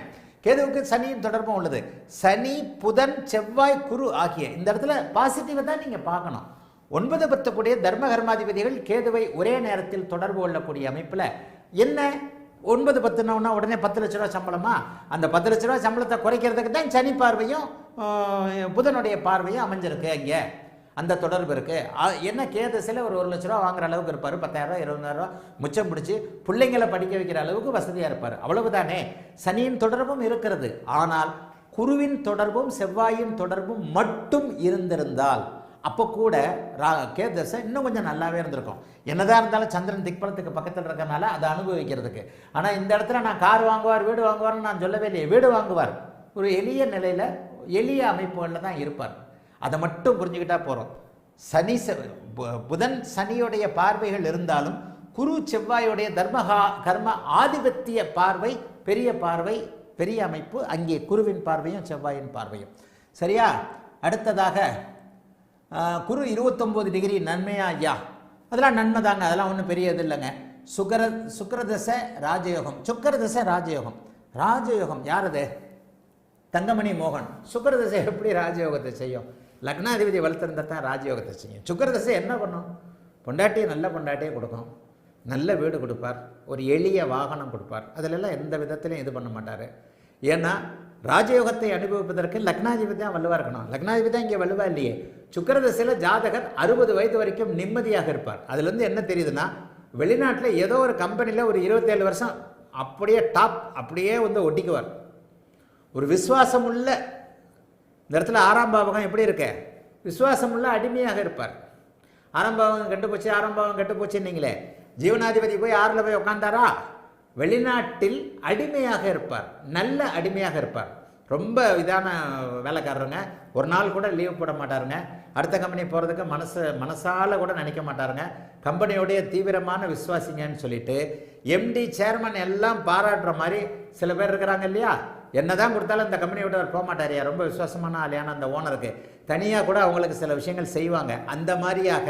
கேதுவுக்கு சனியின் தொடர்பும் உள்ளது. சனி புதன் செவ்வாய் குரு ஆகிய இந்த இடத்துல பாசிட்டிவை தான் நீங்கள் பார்க்கணும். 9, 10 கூடிய தர்ம கர்மாதிபதிகள் கேதுவை ஒரே நேரத்தில் தொடர்பு கொள்ளக்கூடிய அமைப்பில் என்ன 9, 10ன்னா உடனே 10 லட்ச ரூபா சம்பளமா? அந்த 10 லட்ச ரூபா சம்பளத்தை குறைக்கிறதுக்கு தான் சனி பார்வையும் புதனுடைய பார்வையும் அமைஞ்சிருக்கு. அங்கே அந்த தொடர்பு இருக்குது. என்ன கேதசில் ஒரு 1 லட்ச ரூபா வாங்குற அளவுக்கு இருப்பார். 10,000 ரூபா 20,000 ரூபா மிச்சம் பிடிச்சி பிள்ளைங்களை படிக்க வைக்கிற அளவுக்கு வசதியாக இருப்பார். அவ்வளவுதானே. சனியின் தொடர்பும் இருக்கிறது. ஆனால் குருவின் தொடர்பும் செவ்வாயின் தொடர்பும் மட்டும் இருந்திருந்தால் அப்போ கூட கேதசை இன்னும் கொஞ்சம் நல்லாவே இருந்திருக்கும். என்னதான் இருந்தாலும் சந்திரன் திக்பலத்துக்கு பக்கத்தில் இருக்கிறனால அதை அனுபவிக்கிறதுக்கு. ஆனால் இந்த இடத்துல நான் கார் வாங்குவார், வீடு வாங்குவார்னு நான் சொல்லவே இல்லையே. வீடு வாங்குவார், ஒரு எளிய நிலையில் எளிய அமைப்புகளில் தான் இருப்பார். அதை மட்டும் புரிஞ்சுக்கிட்டா போகிறோம். புதன் சனியுடைய பார்வைகள் இருந்தாலும் குரு செவ்வாயுடைய கர்ம ஆதிபத்திய பார்வை, பெரிய பார்வை, பெரிய அமைப்பு அங்கே குருவின் பார்வையும் செவ்வாயின் பார்வையும். சரியா? அடுத்ததாக குரு 29 டிகிரி நன்மையா ஐயா? அதெல்லாம் நன்மை தாங்க, அதெல்லாம் ஒன்றும் பெரிய இது இல்லைங்க. சுக்கிரதசை ராஜயோகம். சுக்கிரதசை ராஜயோகம். ராஜயோகம் யார் அது? தங்கமணி மோகன். சுக்கிரதசை எப்படி ராஜயோகத்தை செய்யும்? லக்னாதிபதி வளர்த்திருந்தா தான் ராஜயோகத்தை செய்யும். சுக்கிரதசை என்ன பண்ணும்? பொண்டாட்டியை நல்ல பொண்டாட்டியே கொடுக்கும், நல்ல வீடு கொடுப்பார், ஒரு எளிய வாகனம் கொடுப்பார். அதிலெல்லாம் எந்த விதத்திலையும் இது பண்ண மாட்டார். ஏன்னா ராஜயோகத்தை அனுபவிப்பதற்கு லக்னாதிபதி தான் வலுவாக இருக்கணும். லக்னாதிபதி தான் இங்கே வலுவா இல்லையே. சுக்கிரதசையில் ஜாதகர் 60 வயது வரைக்கும் நிம்மதியாக இருப்பார். அதுலேருந்து என்ன தெரியுதுன்னா, வெளிநாட்டில் ஏதோ ஒரு கம்பெனியில் ஒரு 27 வருஷம் அப்படியே டாப் அப்படியே வந்து ஒட்டிக்குவார். ஒரு விசுவாசம் உள்ள இந்த இடத்துல 6ஆம் பாவகம் எப்படி இருக்க? விசுவாசம் உள்ள அடிமையாக இருப்பார். 6ஆம் பாவகம் கெட்டு போச்சு, 6ஆம் பாவகம் கெட்டு போச்சுன்னு நீங்களே. ஜீவனாதிபதி போய் 6ல் போய் உட்காந்தாரா? வெளிநாட்டில் அடிமையாக இருப்பார், நல்ல அடிமையாக இருப்பார். ரொம்ப இதான வேலைக்காரருங்க. ஒரு நாள் கூட லீவ் போட மாட்டாருங்க. அடுத்த கம்பெனி போகிறதுக்கு மனசால் கூட நினைக்க மாட்டாருங்க. கம்பெனியோடைய தீவிரமான விசுவாசிங்கன்னு சொல்லிட்டு எம்டி சேர்மன் எல்லாம் பாராட்டுற மாதிரி சில பேர் இருக்கிறாங்க இல்லையா? என்ன தான் கொடுத்தாலும் இந்த கம்பெனியை விட்டு அவர் போக மாட்டாரியா, ரொம்ப விசுவாசமான ஆளியான அந்த ஓனருக்கு தனியாக கூட அவங்களுக்கு சில விஷயங்கள் செய்வாங்க. அந்த மாதிரியாக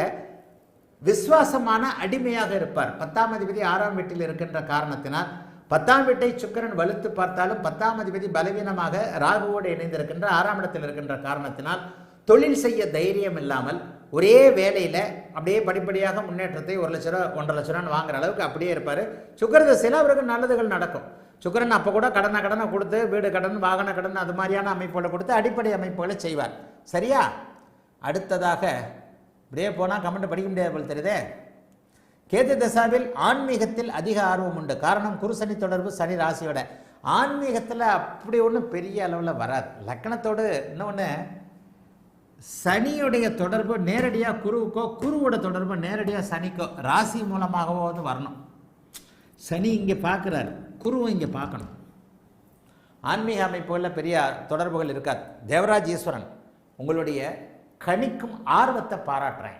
விசுவாசமான அடிமையாக இருப்பார். 10ஆம் அதிபதி 6ஆம் வீட்டில் இருக்கின்ற காரணத்தினால் 10ஆம் வீட்டை சுக்கிரன் வலுத்து பார்த்தாலும் 10ஆம் அதிபதி பலவீனமாக ராகுவோடு இணைந்திருக்கின்ற 6ஆம் இடத்தில் இருக்கின்ற காரணத்தினால் தொழில் செய்ய தைரியம் இல்லாமல் ஒரே வேலையில் அப்படியே படிப்படியாக முன்னேற்றத்தை 1 லட்ச ரூபா 1.5 லட்ச ரூபான்னு வாங்குற அளவுக்கு அப்படியே இருப்பார். சுக்கிர திசையில் அவருக்கு நல்லதுகள் நடக்கும். சுக்கிரன் அப்போ கூட கடனை கொடுத்து வீடு கடன் வாகன கடன் அது மாதிரியான அமைப்புகளை கொடுத்து அடிப்படை அமைப்புகளை செய்வார். சரியா? அடுத்ததாக இப்படியே போனால் கமெண்ட் படிக்க முடியாது போல் தெரியுதே. கேது தசாவில் ஆன்மீகத்தில் அதிக ஆர்வம் உண்டு. காரணம் குரு சனி தொடர்பு, சனி ராசியோட. ஆன்மீகத்தில் அப்படி ஒன்றும் பெரிய அளவில் வராது. லக்கணத்தோடு இன்னொன்று சனியுடைய தொடர்பு நேரடியாக குருவுக்கோ, குருவோட தொடர்பு நேரடியாக சனிக்கோ ராசி மூலமாகவோ வந்து வரணும். சனி இங்கே பார்க்குறாரு, குருவும் இங்கே பார்க்கணும். ஆன்மீக அமைப்புகளில் பெரிய தொடர்புகள் இருக்காது. தேவராஜ் ஈஸ்வரன் உங்களுடைய கணிக்கும் ஆர்வத்தை பாராட்டுறேன்.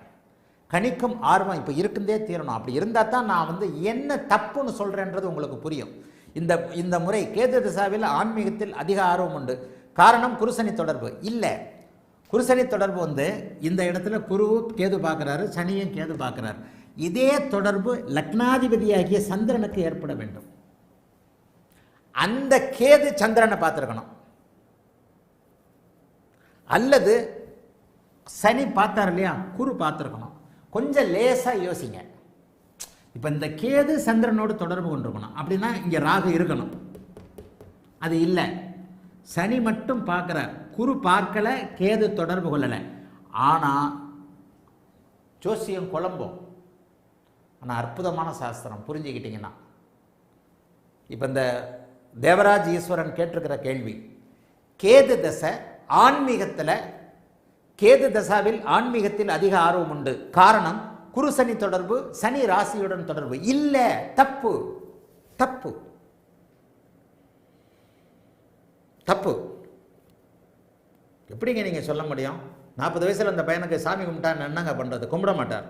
கணிக்கும் ஆர்வம் இப்போ இருக்குந்தே தீரணும். அப்படி இருந்தால் தான் நான் வந்து என்ன தப்புன்னு சொல்கிறேன்றது உங்களுக்கு புரியும். இந்த முறை கேது திசாவில் ஆன்மீகத்தில் அதிக ஆர்வம் உண்டு. காரணம் குருசனி தொடர்பு இல்லை. குருசனி தொடர்பு வந்து இந்த இடத்துல குருவும் கேது பார்க்குறாரு, சனியும் கேது பார்க்குறாரு. இதே தொடர்பு லக்னாதிபதியாகிய சந்திரனுக்கு ஏற்பட வேண்டும். அந்த கேது சந்திரனை பார்த்துருக்கணும், அல்லது சனி பார்த்தார் இல்லையா, குரு பார்த்துருக்கணும். கொஞ்சம் லேசாக யோசிங்க. இப்போ இந்த கேது சந்திரனோடு தொடர்பு கொண்டிருக்கணும். அப்படின்னா இங்கே ராகு இருக்கணும். அது இல்லை. சனி மட்டும் பார்க்குறார், குரு பார்க்கல, கேது தொடர்பு கொள்ளலை. ஆனால் ஜோசியம் குழம்பும். ஆனால் அற்புதமான சாஸ்திரம் புரிஞ்சுக்கிட்டீங்கன்னா. இப்போ இந்த தேவராஜ் ஈஸ்வரன் கேட்டிருக்கிற கேள்வி, கேது தசை ஆன்மீகத்தில், கேது தசாவில் ஆன்மீகத்தில் அதிக ஆர்வம் உண்டு. காரணம் குரு சனி தொடர்பு, சனி ராசியுடன் தொடர்பு இல்லை. தப்பு தப்பு தப்பு. எப்படிங்க நீங்கள் சொல்ல முடியும்? 40 வயசில் அந்த பையனுக்கு சாமி கும்பிட்டா என்னங்க பண்ணுறது? கும்பிட மாட்டார்.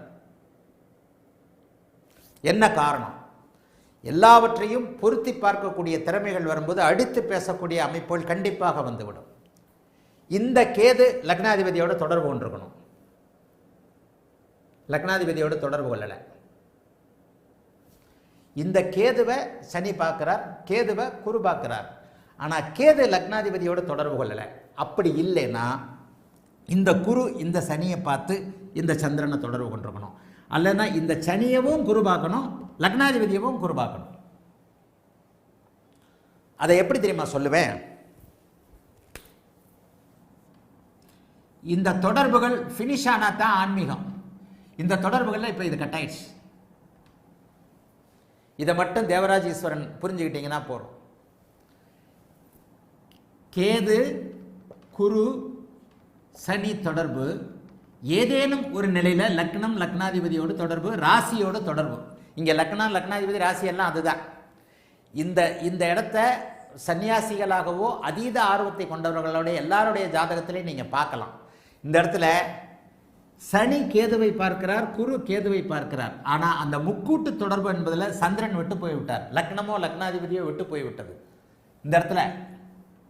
என்ன காரணம்? எல்லாவற்றையும் பொருத்தி பார்க்கக்கூடிய திறமைகள் வரும்போது அடித்து பேசக்கூடிய அமைப்புகள் கண்டிப்பாக வந்துவிடும். இந்த கேது லக்னாதிபதியோட தொடர்பு கொண்டிருக்கணும். லக்னாதிபதியோட தொடர்பு கொள்ளலை. இந்த கேதுவை சனி பார்க்கிறார், கேதுவை குரு பார்க்கிறார். ஆனால் கேது லக்னாதிபதியோட தொடர்பு கொள்ளலை. அப்படி இல்லைன்னா இந்த குரு இந்த சனியை பார்த்து இந்த சந்திரனை தொடர்பு கொண்டிருக்கணும். அல்லனா இந்த சனியவும் குரு பார்க்கணும், லக்னாதிபதியவும் குரு பார்க்கணும். அதை எப்படி தெரியுமா சொல்லுவேன்? இந்த தொடர்புகள் ஃபினிஷ் ஆனால் தான் ஆன்மீகம். இந்த தொடர்புகளில் இப்போ இது கட் ஆயிடுச்சு. இதை மட்டும் தேவராஜ் ஈஸ்வரன் புரிஞ்சுக்கிட்டீங்கன்னா போகிறோம். கேது குரு சனி தொடர்பு ஏதேனும் ஒரு நிலையில் லக்னம் லக்னாதிபதியோடு தொடர்பு, ராசியோடு தொடர்பு. இங்கே லக்னம் லக்னாதிபதி ராசி எல்லாம் அதுதான். இந்த இடத்த சன்னியாசிகளாகவோ அதீத ஆர்வத்தை கொண்டவர்களுடைய எல்லாருடைய ஜாதகத்திலையும் நீங்கள் பார்க்கலாம். இந்த இடத்துல சனி கேதுவை பார்க்கிறார், குரு கேதுவை பார்க்கிறார். ஆனால் அந்த முக்கூட்டு தொடர்பு என்பதில் சந்திரன் விட்டு போய்விட்டார். லக்னமோ லக்னாதிபதியோ விட்டு போய்விட்டது. இந்த இடத்துல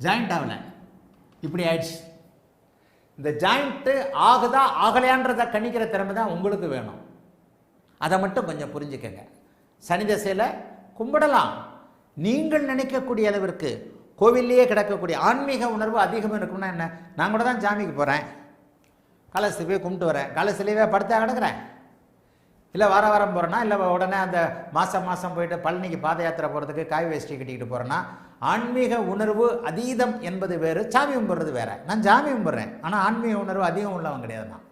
ஜாயிண்ட் ஆகலை. இப்படி ஆயிடுச்சு. இந்த ஜாயிண்ட்டு ஆகுதா ஆகலையான்றதை கணிக்கிற திறமை தான் உங்களுக்கு வேணும். அதை மட்டும் கொஞ்சம் புரிஞ்சுக்கங்க. சனி தசையில் கும்பிடலாம். நீங்கள் நினைக்கக்கூடிய அளவிற்கு கோவில்லையே கிடக்கக்கூடிய ஆன்மீக உணர்வு அதிகமாக இருக்கும்னா என்ன? நான் கூட தான் சாமிக்கு போகிறேன், காலேஜ் போய் கும்பிட்டு வரேன், காலேஜ்லேயே படுத்தா கிடக்குறேன், இல்லை வாரம் போகிறேன்னா, இல்லை உடனே அந்த மாதம் போயிட்டு பழனிக்கு பாத யாத்திரை போகிறதுக்கு காய் வேஷ்டி கட்டிக்கிட்டு போகிறேன்னா, ஆன்மீக உணர்வு அதீதம் என்பது வேறு, சாமி கும்பிட்றது வேறு. நான் சாமி கும்பிட்றேன், ஆனால் ஆன்மீக உணர்வு அதிகம் உள்ளவன் கிடையாது. நான்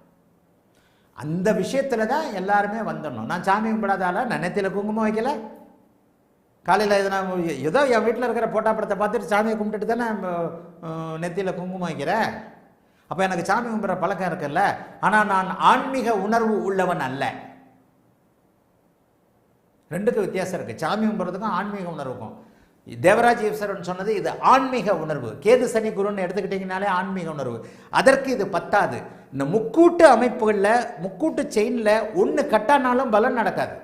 அந்த விஷயத்தில் தான் எல்லாருமே வந்துடணும். நான் சாமி கும்பிடாதால நான் நெத்தியில் குங்குமம் வைக்கல. காலையில் ஏதோ என் வீட்டில் இருக்கிற போட்டா படத்தை பார்த்துட்டு சாமியை கும்பிட்டுட்டு தானே நெத்தியில் குங்குமம் வைக்கிறேன். அப்போ எனக்கு சாமி கும்பிட்ற பழக்கம் இருக்குல்ல. ஆனால் நான் ஆன்மீக உணர்வு உள்ளவன் அல்ல. ரெண்டுக்கும் வித்தியாசம் இருக்குது. சாமி கும்பிட்றதுக்கும் ஆன்மீக உணர்வுக்கும். தேவராஜ் ஈஸ்வரன் சொன்னது இது ஆன்மீக உணர்வு. கேது சனி குருன்னு எடுத்துக்கிட்டிங்கனாலே ஆன்மீக உணர்வு. அதற்கு இது பத்தாது. இந்த முக்கூட்டு அமைப்புகளில், முக்கூட்டு செயினில் ஒன்று கட்டானாலும் பலன் நடக்காது.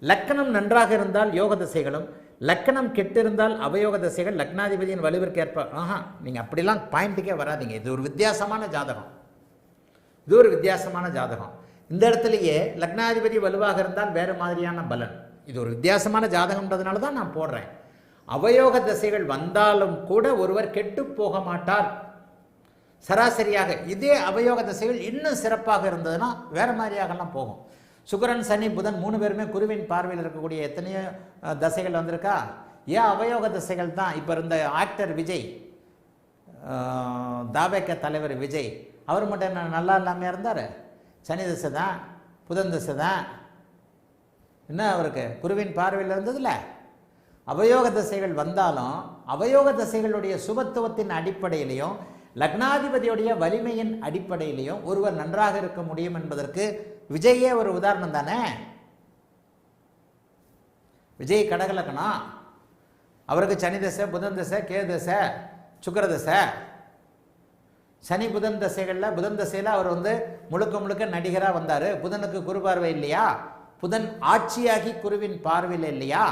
லக்கணம் நன்றாக இருந்தால் யோக திசைகளும், லக்கணம் கெட்டிருந்தால் அவயோக திசைகள் லக்னாதிபதியின் வலுவிற்கு ஏற்ப. நீங்கள் அப்படிலாம் பாயிண்ட்டுக்கே வராதிங்க. இது ஒரு வித்தியாசமான ஜாதகம். இது ஒரு வித்தியாசமான ஜாதகம். இந்த இடத்துலையே லக்னாதிபதி வலுவாக இருந்தால் வேறு மாதிரியான பலன். இது ஒரு வித்தியாசமான ஜாதகம்ன்றதுனால தான் நான் போடுறேன். அவயோக திசைகள் வந்தாலும் கூட ஒருவர் கெட்டு போக மாட்டார். சராசரியாக இதே அவயோக திசைகள் இன்னும் சிறப்பாக இருந்ததுன்னா வேறு மாதிரியாகலாம் போகும். சுக்கிரன் சனி புதன் 3 பேருமே குருவின் பார்வையில் இருக்கக்கூடிய எத்தனையோ தசைகள் வந்திருக்கா? ஏன் அவயோக திசைகள் தான். இப்போ இருந்த ஆக்டர் விஜய், தாவேக்க தலைவர் விஜய், அவர் மட்டும் என்ன நல்லா இல்லாமல் இருந்தார்? சனி திசை தான், புதன் திசை தான், என்ன அவருக்கு குருவின் பார்வையில் இருந்ததில்ல. அவயோக திசைகள் வந்தாலும் அவயோக திசைகளுடைய சுபத்துவத்தின் அடிப்படையிலையும் லக்னாதிபதியுடைய வலிமையின் அடிப்படையிலையும் ஒருவர் நன்றாக இருக்க முடியும் என்பதற்கு விஜயே ஒரு உதாரணம் தானே. விஜய் கடகலக்கணம், அவருக்கு சனி தசை, புதன் தசை, கே தசை, சுக்கிர தசை. சனி புதன் தசைகளில் புதன் தசையில் அவர் முழுக்க முழுக்க நடிகராக வந்தார். புதனுக்கு குரு பார்வை இல்லையா? புதன் ஆட்சியாகி குருவின் பார்வையில் இல்லையா?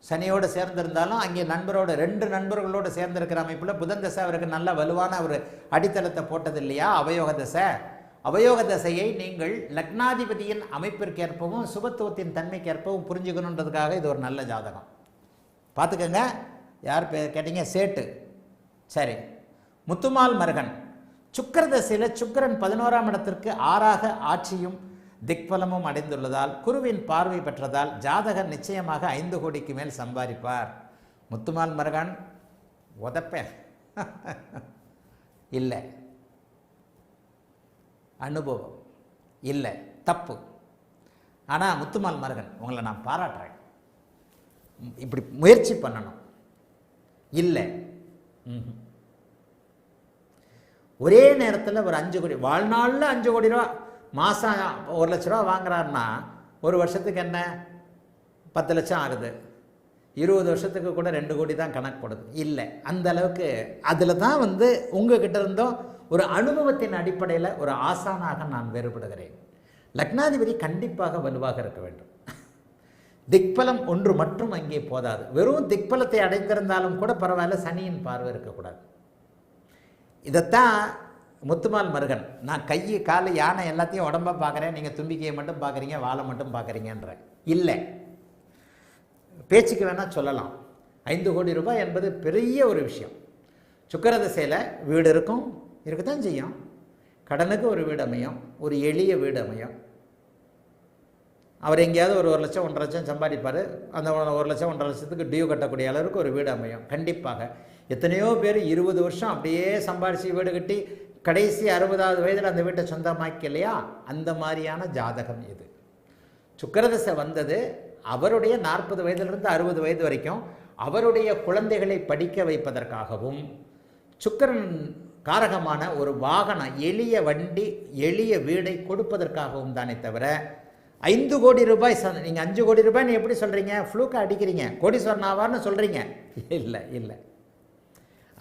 சனியோடு சேர்ந்திருந்தாலும் அங்கே நண்பரோடு 2 நண்பர்களோடு சேர்ந்திருக்கிற அமைப்பில் புதன் தசை அவருக்கு நல்ல வலுவான ஒரு அடித்தளத்தை போட்டது இல்லையா? அவயோக தசை. அவயோக தசையை நீங்கள் லக்னாதிபதியின் அமைப்பிற்கேற்பவும் சுபத்துவத்தின் தன்மைக்கேற்பவும் புரிஞ்சுக்கணுன்றதுக்காக இது ஒரு நல்ல ஜாதகம். பார்த்துக்கங்க. யார் கேட்டீங்க? சேட்டு. சரி, முத்துமால் மருகன் சுக்கிர தசையில் சுக்கிரன் 11ஆம் இடத்திற்கு 6ஆக ஆட்சியும் திக்பலமும் அடைந்துள்ளதால் குருவின் பார்வை பெற்றதால் ஜாதகர் நிச்சயமாக 5 கோடிக்கு மேல் சம்பாதிப்பார். முத்துமால் மருகன் உதப்பேன் இல்லை, அனுபவம் இல்லை, தப்பு. ஆனால் முத்துமால் மருகன் உங்களை நான் பாராட்டுறேன். இப்படி முயற்சி பண்ணணும். இல்லை, ஒரே நேரத்தில் ஒரு 5 கோடி, வாழ்நாளில் 5 கோடி ரூபா, மாதம் 1 லட்ச ரூபா வாங்குறாருன்னா ஒரு வருஷத்துக்கு என்ன 10 லட்சம் ஆகுது. 20 வருஷத்துக்கு கூட 2 கோடி தான் கணக்கு போடுது. இல்லை, அந்த அளவுக்கு அதில் தான் உங்ககிட்ட இருந்தோம் ஒரு அனுபவத்தின் அடிப்படையில் ஒரு ஆசானாக நான் வேறுபடுகிறேன். லக்னாதிபதி கண்டிப்பாக வலுவாக இருக்க வேண்டும். திக்பலம் ஒன்று மட்டும் அங்கே போதாது. வெறும் திக்பலத்தை அடைந்திருந்தாலும் கூட பரவாயில்ல, சனியின் பார்வை இருக்கக்கூடாது. இதைத்தான் முத்துமால் மருகன், நான் கை கால் யானை எல்லாத்தையும் உடம்பா பார்க்குறேன், நீங்கள் தும்பிக்கையை மட்டும் பார்க்குறீங்க, வாழை மட்டும் பார்க்குறீங்கன்ற. இல்லை, பேச்சுக்கு வேணால் சொல்லலாம். 5 கோடி ரூபாய் என்பது பெரிய ஒரு விஷயம். சுக்கிர திசையில் வீடு இருக்கும், இருக்கத்தான் செய்யும். கடனுக்கு ஒரு வீடு அமையும், ஒரு எளிய வீடு அமையும். அவர் எங்கேயாவது ஒரு 1 லட்சம் 1.5 லட்சம் சம்பாதிப்பார். அந்த 1 லட்சம் 1.5 லட்சத்துக்கு டியூ கட்டக்கூடிய அளவுக்கு ஒரு வீடு அமையும். கண்டிப்பாக எத்தனையோ பேர் 20 வருஷம் அப்படியே சம்பாதிச்சு வீடு கட்டி கடைசி 60வது வயதில் அந்த வீட்டை சொந்தமாக்கலையா? அந்த மாதிரியான ஜாதகம் இது. சுக்கிரதசை வந்தது அவருடைய 40 வயதிலிருந்து 60 வயது வரைக்கும் அவருடைய குழந்தைகளை படிக்க வைப்பதற்காகவும், சுக்கிரன் காரகமான ஒரு வாகனம், எளிய வண்டி, எளிய வீடை கொடுப்பதற்காகவும் தானே தவிர 5 கோடி ரூபாய் நீங்கள் 5 கோடி ரூபாய்னு எப்படி சொல்கிறீங்க? ஃப்ளூக்கை அடிக்கிறீங்க, கோடீஸ்வரன் ஆவார்னு சொல்கிறீங்க. இல்லை இல்லை,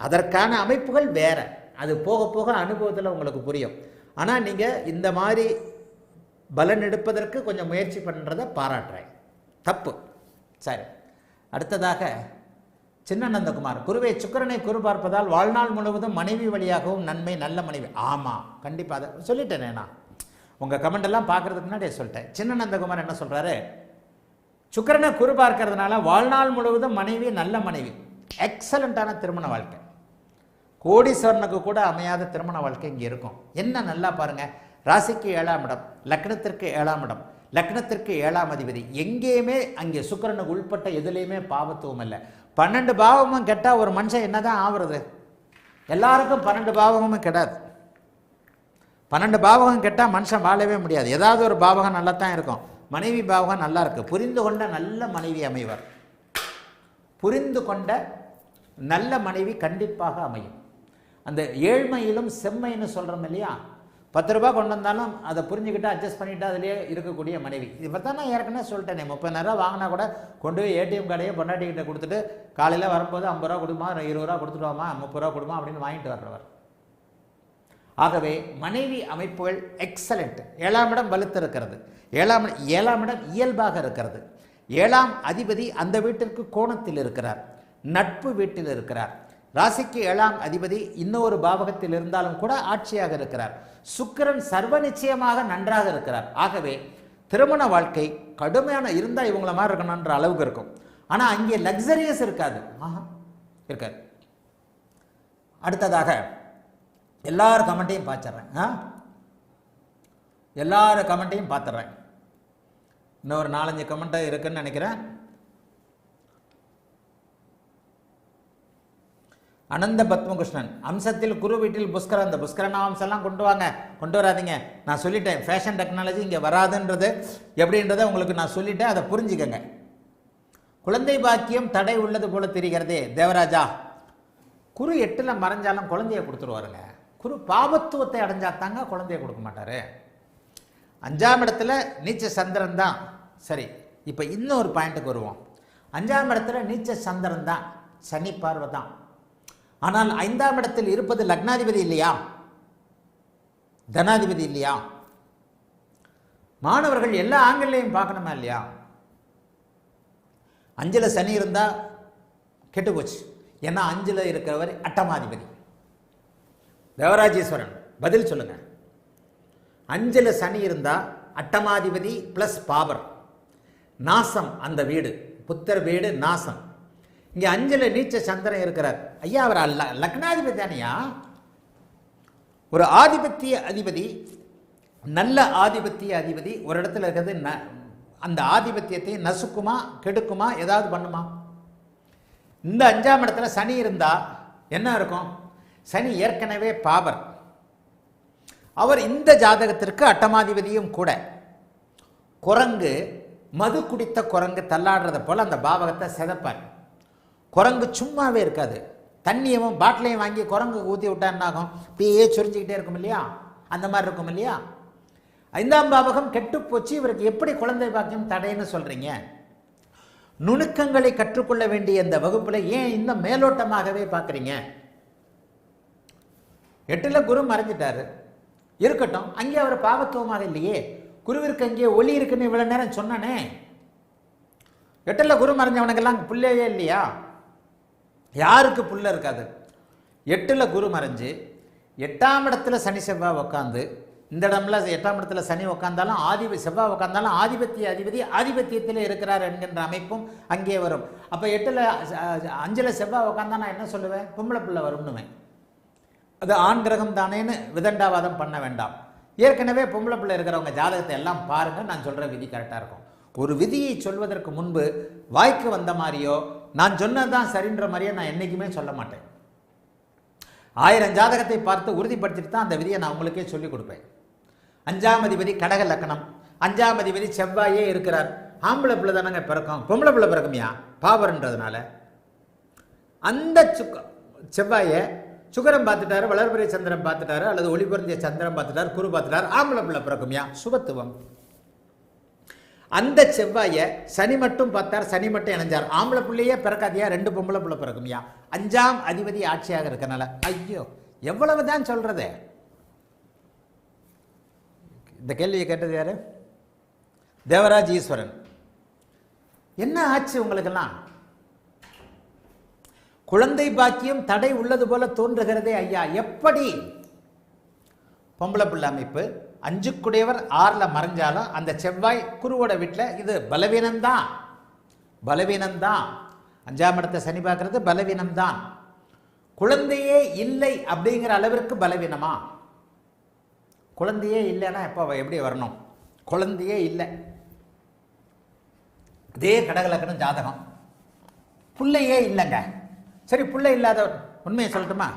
அதற்கான அமைப்புகள் வேறு. அது போக போக அனுபவத்தில் உங்களுக்கு புரியும். ஆனால் நீங்கள் இந்த மாதிரி பலன் எடுப்பதற்கு கொஞ்சம் முயற்சி பண்ணுறதை பாராட்டுறேன். தப்பு. சரி, அடுத்ததாக சின்னநந்தகுமார், குருவை சுக்கிரனை குரு பார்ப்பதால் வாழ்நாள் முழுவதும் மனைவி வழியாகவும் நன்மை, நல்ல மனைவி. ஆமாம், கண்டிப்பாக அதை சொல்லிட்டேனே நான். உங்கள் கமெண்ட் எல்லாம் பார்க்குறதுக்கு முன்னாடியே சொல்லிட்டேன். சின்னநந்தகுமார் என்ன சொல்கிறாரு? சுக்கிரனை குரு பார்க்கறதுனால வாழ்நாள் முழுவதும் மனைவி, நல்ல மனைவி, எக்ஸலண்ட்டான திருமண வாழ்க்கை. கோடீஸ்வரனுக்கு கூட அமையாத திருமண வாழ்க்கை இங்கே இருக்கும். என்ன நல்லா பாருங்கள், ராசிக்கு 7ஆம் இடம், லக்னத்திற்கு 7ஆம் இடம், லக்னத்திற்கு 7ஆம் அதிபதி, எங்கேயுமே அங்கே சுக்கிரனுக்கு உள்பட்ட எதுலேயுமே பாவத்துவம் இல்லை. 12 பாவமும் கெட்டால் ஒரு மனுஷன் என்ன தான் ஆகுறது? எல்லாருக்கும் 12 பாவமும் கெடாது. 12 பாவகம் கெட்டால் மனுஷன் வாழவே முடியாது. ஏதாவது ஒரு பாவகம் நல்லா தான் இருக்கும். மனைவி பாவகம் நல்லா இருக்குது. புரிந்து கொண்ட நல்ல மனைவி அமைவார். புரிந்து கொண்ட நல்ல மனைவி கண்டிப்பாக அமையும். அந்த ஏழ்மையிலும் செம்மைன்னு சொல்கிறோம் இல்லையா? 10 ரூபா கொண்டு வந்தாலும் அதை புரிஞ்சுக்கிட்டு அட்ஜஸ்ட் பண்ணிவிட்டு அதிலே இருக்கக்கூடிய மனைவி. இப்போ தான் நான் ஏற்கனவே சொல்லிட்டேனே, 30,000 வாங்கினா கூட கொண்டு போய் ஏடிஎம் கார்டையே பொண்டாட்டிக்கிட்ட கொடுத்துட்டு காலையில் வரும்போது 50 ரூபா கொடுமா, 20 ரூபா கொடுத்துட்டு வாமா, 30 ரூபா கொடுமா அப்படின்னு வாங்கிட்டு வர்றவர். ஆகவே மனைவி அமைப்புகள் எக்ஸலண்ட். 7ஆம் இடம் வலுத்து இருக்கிறது. 7ஆம் இடம் இயல்பாக இருக்கிறது. 7ஆம் அதிபதி அந்த வீட்டிற்கு கோணத்தில் இருக்கிறார், நட்பு வீட்டில் இருக்கிறார். ராசிக்கு 7ஆம் அதிபதி இன்னொரு பாவகத்தில் இருந்தாலும் கூட ஆட்சியாக இருக்கிறார். சுக்கிரன் சர்வ நிச்சயமாக நன்றாக இருக்கிறார். ஆகவே திருமண வாழ்க்கை கடுமையான இருந்தால் இவங்கள மாதிரி இருக்கணுன்ற அளவுக்கு இருக்கும். ஆனால் அங்கே லக்ஸரியஸ் இருக்காது, இருக்காது. அடுத்ததாக எல்லார் கமெண்ட்டையும் பார்த்துட்றேன், எல்லார் கமெண்ட்டையும் பார்த்துட்றேன். இன்னொரு 4-5 கமெண்ட்டு இருக்குன்னு நினைக்கிறேன். அனந்த பத்மகிருஷ்ணன், அம்சத்தில் குரு வீட்டில் புஷ்கரன், அந்த புஷ்கரன் அம்சம்லாம் கொண்டு வாங்க, கொண்டு வராதிங்க. நான் சொல்லிட்டேன், ஃபேஷன் டெக்னாலஜி இங்கே வராதுன்றது எப்படின்றத உங்களுக்கு நான் சொல்லிட்டேன், அதை புரிஞ்சுக்கங்க. குழந்தை பாக்கியம் தடை உள்ளது போல தெரிகிறதே தேவராஜா. குரு 8ல் மறைஞ்சாலும் குழந்தைய கொடுத்துருவாருங்க. குரு பாபத்துவத்தை அடைஞ்சாத்தாங்க குழந்தைய கொடுக்க மாட்டார். 5ஆம் இடத்துல நீச்ச சந்திரன் தான். சரி, இப்போ இன்னொரு பாயிண்ட்டுக்கு வருவோம். 5ஆம் இடத்துல நீச்ச சந்திரன் தான், சனி பார்வை தான். ஆனால் 5ஆம் இடத்தில் இருப்பது லக்னாதிபதி இல்லையா, தனாதிபதி இல்லையா? மாணவர்கள் எல்லா ஆங்கிலையும் பார்க்கணுமா இல்லையா? 5ல் சனி இருந்தால் கெட்டு போச்சு. ஏன்னா 5ல் இருக்கிறவர் அட்டமாதிபதி. தேவராஜேஸ்வரன் பதில் சொல்லுங்க. 5ல் சனி இருந்தால் அட்டமாதிபதி பிளஸ் பாவர், நாசம். அந்த வீடு புத்தர் வீடு நாசம். இங்கே 5ல் நீச்ச சந்திரன் இருக்கிறார். ஐயா அவர் லக்னாதிபதி தானியா, ஒரு ஆதிபத்திய அதிபதி, நல்ல ஆதிபத்திய அதிபதி ஒரு இடத்துல இருக்கிறது. அந்த ஆதிபத்தியத்தை நசுக்குமா கெடுக்குமா ஏதாவது பண்ணுமா? இந்த 5ஆம் இடத்துல சனி இருந்தால் என்ன இருக்கும்? சனி ஏற்கனவே பாவர், அவர் இந்த ஜாதகத்திற்கு அட்டமாதிபதியும் கூட. குரங்கு மது குடித்த குரங்கு தள்ளாடுறத போல் அந்த பாவகத்தை செதப்பார். குரங்கு சும்மாவே இருக்காது, தண்ணியவும் பாட்டிலையும் வாங்கி குரங்கு ஊற்றி விட்டா என்ன ஆகும்? இப்படியே சுரிஞ்சிக்கிட்டே இருக்கும் இல்லையா? அந்த மாதிரி இருக்கும் இல்லையா? 5ஆம் பாவகம் கெட்டு போச்சு. இவருக்கு எப்படி குழந்தை பாக்கியம் தடைன்னு சொல்றீங்க? நுணுக்கங்களை கற்றுக்கொள்ள வேண்டிய இந்த வகுப்புல ஏன் இன்னும் மேலோட்டமாகவே பார்க்குறீங்க? 8ல் குரு மறைஞ்சிட்டாரு, இருக்கட்டும். அங்கே அவர் பாவத்துவமாக இல்லையே, குருவிற்கு அங்கே ஒளி இருக்குன்னு இவ்வளவு நேரம் சொன்னானே. 8ல் குரு மறைஞ்சவனுக்கெல்லாம் புள்ளையே இல்லையா? யாருக்கு புள்ள இருக்காது? 8ல் குரு மறைஞ்சு 8ஆம் இடத்துல சனி செவ்வாய் உட்காந்து, இந்த இடம்ல 8ஆம் இடத்துல சனி உட்காந்தாலும் செவ்வாய் உட்காந்தாலும் ஆதிபத்திய அதிபதி ஆதிபத்தியத்தில் இருக்கிறார் என்கின்ற அமைப்பும் அங்கே வரும். அப்போ 5ல் செவ்வாய் உட்காந்தா நான் என்ன சொல்லுவேன்? பொம்பளை பிள்ளை வரும்னுவேன். அது ஆண் கிரகம் தானேன்னு விதண்டாவாதம் பண்ண வேண்டாம். ஏற்கனவே பொம்பளை பிள்ளை இருக்கிறவங்க ஜாதகத்தை எல்லாம் பாருங்க, நான் சொல்கிற விதி கரெக்டாக இருக்கும். ஒரு விதியை சொல்வதற்கு முன்பு வாய்க்கு வந்த மாதிரியோ நான் சொன்னதுதான் சரின்ற மாதிரியே நான் என்றைக்குமே சொல்ல மாட்டேன். 1000 ஜாதகத்தை பார்த்து உறுதிப்படுத்திட்டு தான் அந்த விதியை நான் உங்களுக்கே சொல்லிக் கொடுப்பேன். 5ஆம் அதிபதி கடக லக்கணம், 5ஆம் அதிபதி செவ்வாயே இருக்கிறார். ஆம்பளை பிள்ளை தானங்க பிறக்கும், பொம்பளை பிள்ளை பிறக்குமியா? பாவர்ன்றதுனால அந்த செவ்வாயை சுகரம் பார்த்துட்டாரு, வளர்பிறை சந்திரன் பார்த்துட்டாரு, அல்லது ஒளி பொருந்திய சந்திரன் பார்த்துட்டாரு, குரு பார்த்துட்டாரு, ஆம்பளை பிள்ளை பிறக்குமியா? சுபத்துவம். அந்த செவ்வாயை சனி மட்டும் பார்த்தார், சனி மட்டும் இணைஞ்சார், ஆம்பளை பிள்ளையே பிறக்காதியா? 2 பொம்பளை பிள்ளை பிறக்குமியா? 5ஆம் அதிபதி ஆட்சியாக இருக்கனால. ஐயோ, எவ்வளவுதான் சொல்றது? இந்த கேள்வியை கேட்டது யாரு? தேவராஜ் ஈஸ்வரன். என்ன ஆச்சு உங்களுக்கெல்லாம்? குழந்தை பாக்கியம் தடை உள்ளது போல தோன்றுகிறதே ஐயா. எப்படி? பொம்பளை பிள்ளை அமைப்பு, 5க்குடையவர் 6ல் மறைஞ்சாலும் அந்த செவ்வாய் குருவோட வீட்டில், இது பலவீனம்தான், பலவீனம்தான். 5ஆம் இடத்தை சனி பார்க்கறது பலவீனம்தான். குழந்தையே இல்லை அப்படிங்கிற அளவிற்கு பலவீனமா? குழந்தையே இல்லைன்னா எப்போ எப்படி வரணும்? குழந்தையே இல்லை. இதே கடகலக்கணம் ஜாதகம், பிள்ளையே இல்லைங்க. சரி, பிள்ளை இல்லாதவர் உண்மையை சொல்லட்டுமா?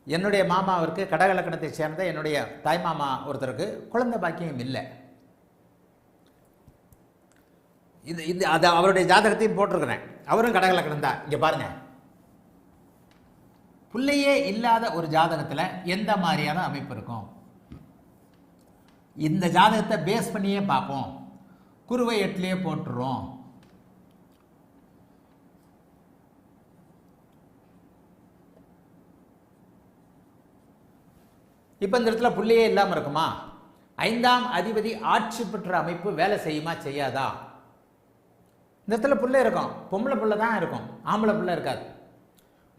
என்னுடைய மாமாவிற்கு கடகலக்கணத்தை சேர்ந்த என்னுடைய தாய் மாமா ஒருத்தருக்கு குழந்தை பாக்கியம் இல்லை. இது அது அவருடைய ஜாதகத்தையும் போட்டிருக்கிறேன். அவரும் கடகலக்கணம் தான். இங்கே பாருங்க, பிள்ளையே இல்லாத ஒரு ஜாதகத்தில் எந்த மாதிரியான அமைப்பு இருக்கும்? இந்த ஜாதகத்தை பேஸ் பண்ணியே பார்ப்போம். குருவை 8லேயே போட்டுருவோம். இப்போ இந்த இடத்துல புள்ளையே இல்லாமல் இருக்குமா? 5ஆம் அதிபதி ஆட்சி பெற்ற அமைப்பு வேலை செய்யுமா செய்யாதா? இந்த இடத்துல புள்ள இருக்கும், பொம்பளை புள்ள தான் இருக்கும், ஆம்பளை புள்ள இருக்காது.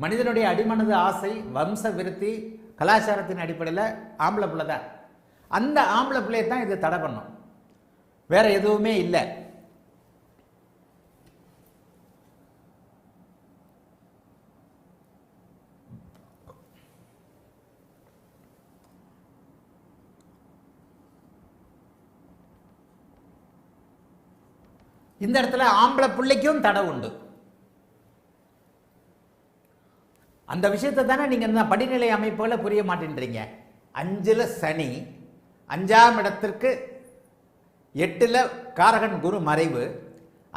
மனிதனுடைய அடிமனது ஆசை, வம்ச விருத்தி, கலாச்சாரத்தின் அடிப்படையில் ஆம்பளை பிள்ளை தான். அந்த ஆம்பளை பிள்ளையை தான் இது தடை பண்ணும், வேற எதுவுமே இல்லை. இந்த இடத்துல ஆம்பளை பிள்ளைக்கும் தடை உண்டு. அந்த விஷயத்தை தானே நீங்கள் இந்த படிநிலை அமைப்புகளை புரிய மாட்டேன்றீங்க. 5ல் சனி, 5ஆம் இடத்திற்கு 8ல் காரகன் குரு மறைவு,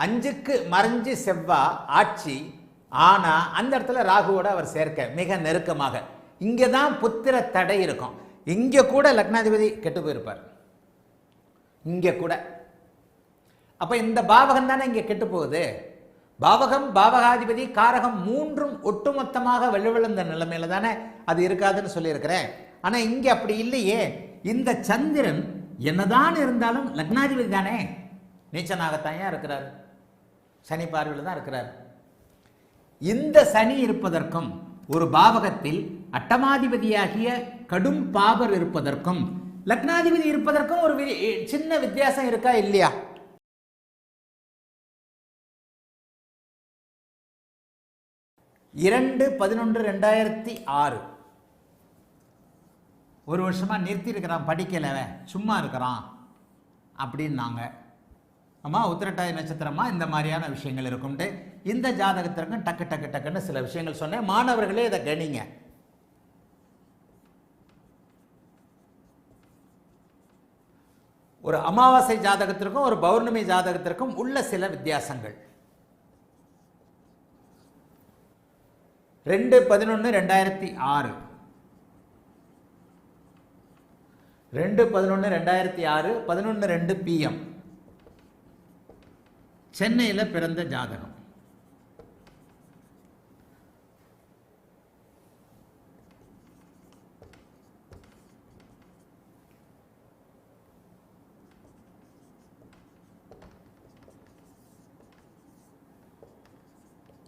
5க்கு மறைஞ்சு செவ்வாய் ஆட்சி. ஆனால் அந்த இடத்துல ராகுவோட அவர் சேர்க்க மிக நெருக்கமாக. இங்கே தான் புத்திர தடை இருக்கும். இங்கே கூட லக்னாதிபதி கெட்டு போயிருப்பார், இங்கே கூட. அப்போ இந்த பாவகம் தானே இங்கே கெட்டு போகுது. பாவகம், பாவகாதிபதி, காரகம் 3ம் ஒட்டுமொத்தமாக வெள்ளுவிழுந்த நிலைமையில தானே அது இருக்காதுன்னு சொல்லியிருக்கிறேன். ஆனால் இங்கே அப்படி இல்லையே. இந்த சந்திரன் என்னதான் இருந்தாலும் லக்னாதிபதி தானே, நீச்சனாகத்தான் இருக்கிறார், சனி பார்வையில் தான் இருக்கிறார். இந்த சனி இருப்பதற்கும் ஒரு பாவகத்தில் அட்டமாதிபதியாகிய கடும் பாவர் இருப்பதற்கும் லக்னாதிபதி இருப்பதற்கும் ஒரு சின்ன வித்தியாசம் இருக்கா இல்லையா? 2/11/2006 ஒரு வருஷமா நிறுத்தி இருக்கிறான், படிக்கல, சும்மா இருக்கிறான் அப்படின்னாங்க. அம்மா உத்திரட்டாதி நட்சத்திரமா இந்த மாதிரியான விஷயங்கள் இருக்கும்ட்டு இந்த ஜாதகத்திற்கும் டக்கு டக்கு டக்குன்னு சில விஷயங்கள் சொன்னேன். மாணவர்களே இதை கணிங்க. ஒரு அமாவாசை ஜாதகத்திற்கும் ஒரு பௌர்ணமி ஜாதகத்திற்கும் உள்ள சில வித்தியாசங்கள். 2/11/2006 2/11/2006 11:02 PM சென்னையில் பிறந்த ஜாதகம்.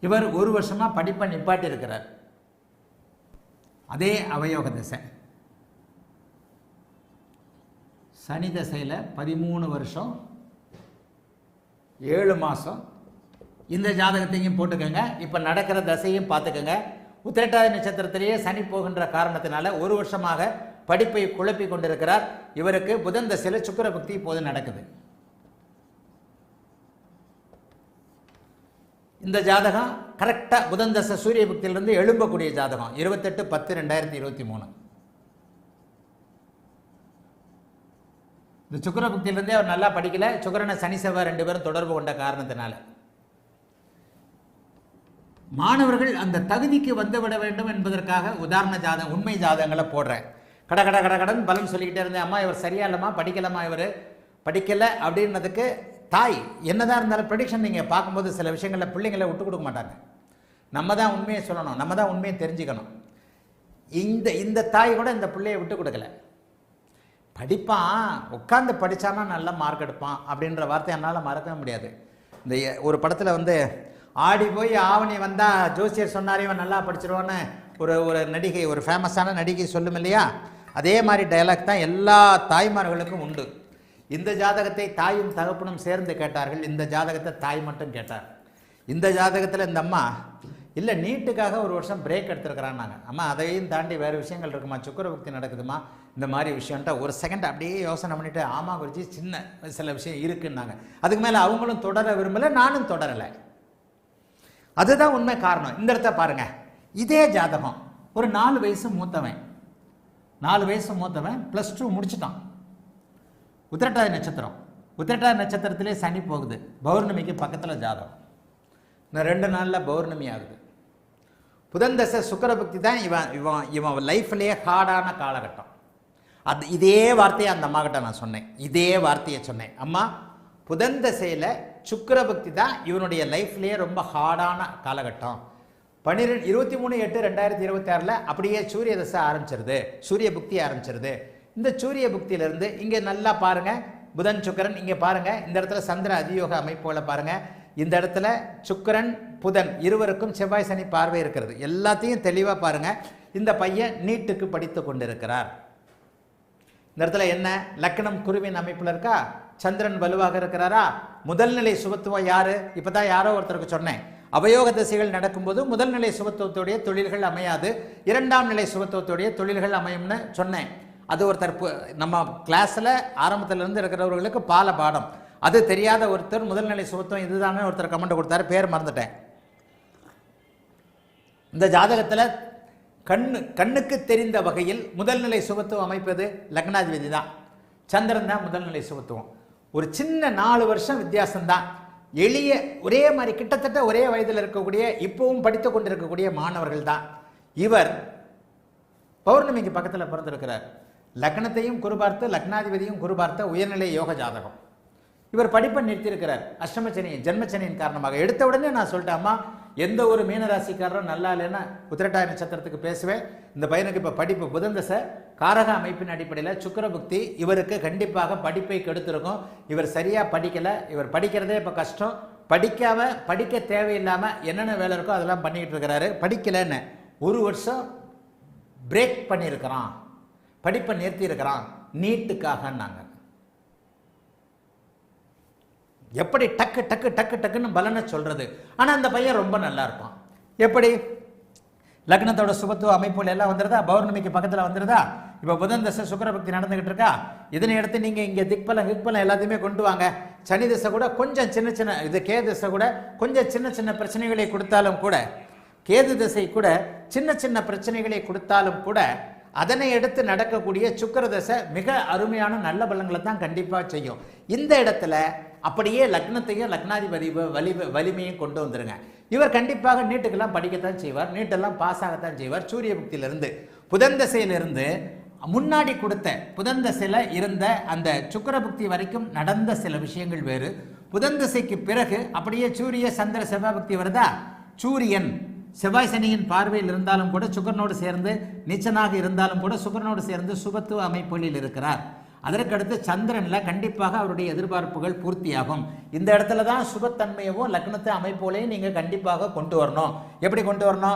இவர் ஒரு வருஷமா படிப்பை நிப்பாட்டி இருக்கிறார். அதே அவயோக திசை, சனி தசையில் 13 வருஷம் 7 மாதம். இந்த ஜாதகத்தையும் போட்டுக்கோங்க. இப்போ நடக்கிற தசையும் பார்த்துக்கோங்க. உத்திரட்டாதி நட்சத்திரத்திலேயே சனி போகின்ற காரணத்தினால ஒரு வருஷமாக படிப்பை குழப்பி கொண்டிருக்கிறார். இவருக்கு புதன் தசையில் சுக்கிர பக்தி இப்போது நடக்குது. இந்த ஜாதகம் கரெக்டாக புதன் தசை சூரிய பக்தியிலிருந்து எழும்பக்கூடிய ஜாதகம். 28/10/2023 இந்த சுக்கிர பக்தியிலிருந்தே அவர் நல்லா படிக்கல. சுக்கிரனை சனி செவ்வாய் 2 பேரும் தொடர்பு கொண்ட காரணத்தினால மாணவர்கள் அந்த தகுதிக்கு வந்துவிட வேண்டும் என்பதற்காக உதாரண ஜாதகம், உண்மை ஜாதகங்களை போடுறேன். கடன் பலன் சொல்லிக்கிட்டே இருந்தேன். அம்மா இவர் சரியா இல்லைம்மா, படிக்கலம்மா, இவர் படிக்கலை அப்படின்னதுக்கு தாய் என்னதான் இருந்தாலும் ப்ரெடிக்ஷன் நீங்கள் பார்க்கும்போது சில விஷயங்களில் பிள்ளைங்களை விட்டு கொடுக்க மாட்டாங்க. நம்ம தான் உண்மையை சொல்லணும், நம்ம தான் உண்மையை தெரிஞ்சுக்கணும். இந்த தாய் கூட இந்த பிள்ளையை விட்டு கொடுக்கல. படிப்பான், உட்காந்து படித்தானா நல்ல மார்க் எடுப்பான் அப்படின்ற வார்த்தை என்னால் மறக்கவே முடியாது. இந்த ஒரு படத்தில் வந்து ஆடி போய் ஆவணி வந்தால் ஜோசியர் சொன்னாரே இவன் நல்லா படிச்சிருவான்னு ஒரு நடிகை, ஒரு ஃபேமஸான நடிகை சொல்லும் இல்லையா, அதே மாதிரி டயலாக் தான் எல்லா தாய்மார்களுக்கும் உண்டு. இந்த ஜாதகத்தை தாயும் தகப்பனும் சேர்ந்து கேட்டார்கள், இந்த ஜாதகத்தை தாய் மட்டும் கேட்டார். இந்த ஜாதகத்தில் இந்த அம்மா இல்லை நீட்டுக்காக ஒரு வருஷம் பிரேக் எடுத்துருக்கிறான்னாங்க. அம்மா அதையும் தாண்டி வேறு விஷயங்கள் இருக்குமா, சுக்கிரபக்தி நடக்குதுமா, இந்த மாதிரி விஷயம்ட்டா ஒரு செகண்ட் அப்படியே யோசனை பண்ணிவிட்டு ஆமாம் குறிச்சி சின்ன சில விஷயம் இருக்குன்னாங்க. அதுக்கு மேலே அவங்களும் தொடர விரும்பலை, நானும் தொடரலை. அதுதான் உண்மை காரணம். இந்த இடத்த பாருங்கள், இதே ஜாதகம் ஒரு 4 வயசு மூத்தவன் +2 முடிச்சுட்டான். உத்திரட்டாதி நட்சத்திரத்திலே சனி போகுது, பௌர்ணமிக்கு பக்கத்தில் ஜாதகம். இன்னும் 2 நாளில் பௌர்ணமி ஆகுது. புதன் தசை சுக்கிரபக்தி தான் இவன் லைஃப்லேயே ஹார்டான காலகட்டம். இதே வார்த்தையை அந்த அம்மா கிட்ட நான் சொன்னேன், இதே வார்த்தையை சொன்னேன். அம்மா புதன் தசையில் சுக்கிரபக்தி தான் இவனுடைய லைஃப்லேயே ரொம்ப ஹார்டான காலகட்டம். 23/8/2026 அப்படியே சூரிய தசை ஆரம்பிச்சிருது, சூரிய புக்தி ஆரம்பிச்சிருது. இந்த சூரிய புக்தியிலிருந்து இங்கே நல்லா பாருங்கள், புதன் சுக்கிரன் இங்கே பாருங்கள். இந்த இடத்துல சந்திர அதியோக அமைப்புகளை பாருங்கள். இந்த இடத்துல சுக்கிரன் புதன் இருவருக்கும் செவ்வாய் சனி பார்வை இருக்கிறது. எல்லாத்தையும் தெளிவாக பாருங்கள். இந்த பையன் நீட்டுக்கு படித்து கொண்டிருக்கிறார். இந்த இடத்துல என்ன லக்னம் குருவின் அமைப்பில் இருக்கா, சந்திரன் வலுவாக இருக்கிறாரா. முதல் நிலை சுபத்துவம் யாரு? இப்போ தான் யாரோ ஒருத்தருக்கு சொன்னேன், அவயோக திசைகள் நடக்கும்போது முதல் நிலை சுபத்துவத்துடைய தொழில்கள் அமையாது, இரண்டாம் நிலை சுபத்துவத்துடைய தொழில்கள் அமையும்னு சொன்னேன். அது ஒருத்தர் நம்ம கிளாஸில் ஆரம்பத்திலிருந்து இருக்கிறவர்களுக்கு பால பாடம். அது தெரியாத ஒருத்தர் முதல் நிலை சுபத்துவம் இதுதானே ஒருத்தர் கமெண்ட் கொடுத்தாரு, பேர் மறந்துட்டேன். இந்த ஜாதகத்தில் கண்ணுக்கு தெரிந்த வகையில் முதல் நிலை சுபத்துவம் அமைப்பது லக்னாதிபதி தான், சந்திரன் தான் முதல் நிலை சுபத்துவம். ஒரு சின்ன 4 வருஷம் வித்தியாசம்தான். எளிய ஒரே மாதிரி கிட்டத்தட்ட ஒரே வயதில் இருக்கக்கூடிய இப்பவும் படித்து கொண்டிருக்கக்கூடிய மாணவர்கள் தான். இவர் பௌர்ணமிக்கு பக்கத்தில் பிறந்திருக்கிறார். லக்னத்தையும் குருபார்த்து லக்னாதிபதியும் குருபார்த்த உயர்நிலை யோக ஜாதகம். இவர் படிப்பை நிறுத்தியிருக்கிறார் அஷ்டமச்சனி ஜென்மச்சனியின் காரணமாக. எடுத்த உடனே நான் சொல்லிட்டேன், அம்மா எந்த ஒரு மீனராசிக்காரரும் நல்லா இல்லைன்னா உத்திரட்டாதி நட்சத்திரத்துக்கு பேசுவேன். இந்த பையனுக்கு இப்போ படிப்பு புதன் தசை காரக அமைப்பின் அடிப்படையில் சுக்கிர புக்தி இவருக்கு கண்டிப்பாக படிப்பை கெடுத்திருக்கும். இவர் சரியாக படிக்கலை, இவர் படிக்கிறதே இப்போ கஷ்டம். படிக்க தேவையில்லாமல் என்னென்ன வேலை இருக்கோ அதெல்லாம் பண்ணிக்கிட்டு இருக்கிறாரு. படிக்கலைன்னு 1 வருஷம் பிரேக் பண்ணியிருக்கிறான், படிப்பை நிறுத்தி இருக்கிறான் நீட்டுக்காகன்னாங்க. எப்படி டக்கு டக்கு டக்கு டக்குன்னு பலனை சொல்றது. ஆனால் அந்த பையன் ரொம்ப நல்லா இருப்பான். எப்படி லக்னத்தோட சுபத்துவ அமைப்புகள் எல்லாம் வந்துருதா, பௌர்ணமிக்கு பக்கத்தில் வந்துருதா. இப்போ புதன் தசை சுக்கிரபக்தி நடந்துகிட்டு இருக்கா. இதனை எடுத்து நீங்கள் இங்கே திக்பலம் எல்லாத்தையுமே கொண்டு வாங்க. சனி தசை கூட கொஞ்சம் சின்ன சின்ன, இது கேது தசை கூட கொஞ்சம் சின்ன சின்ன பிரச்சனைகளை கொடுத்தாலும் கூட, கேது திசை கூட சின்ன சின்ன பிரச்சனைகளை கொடுத்தாலும் கூட அதனை எடுத்து நடக்கக்கூடிய சுக்கிர தசை மிக அருமையான நல்ல பலன்களை தான் கண்டிப்பாக செய்யும். இந்த இடத்துல அப்படியே லக்னத்தையும் லக்னாதிபதி வலிமையும் கொண்டு வந்துருங்க. இவர் கண்டிப்பாக நீட்டுக்கெல்லாம் படிக்கத்தான் செய்வார், நீட்டெல்லாம் பாஸ் ஆகத்தான் செய்வார். சூரிய புக்தியிலிருந்து புதன் தசையிலிருந்து முன்னாடி கொடுத்த புதன் தசையில் இருந்த அந்த சுக்கிர புக்தி வரைக்கும் நடந்த சில விஷயங்கள் வேறு. புதன் தசைக்கு பிறகு அப்படியே சூரிய சந்திர செவ்வாய் புக்தி வருதா. சூரியன் செவ்வாய் சனியின் பார்வையில் இருந்தாலும் கூட சுக்கரனோடு சேர்ந்து நீச்சனாக இருந்தாலும் கூட சுக்கரனோடு சேர்ந்து சுபத்துவ அமைப்புகளில் இருக்கிறார். அதற்கடுத்து சந்திரனில் கண்டிப்பாக அவருடைய எதிர்பார்ப்புகள் பூர்த்தியாகும். இந்த இடத்துல தான் சுபத்தன்மையவும் லக்னத்தை அமைப்புகளையும் நீங்கள் கண்டிப்பாக கொண்டு வரணும். எப்படி கொண்டு வரணும்?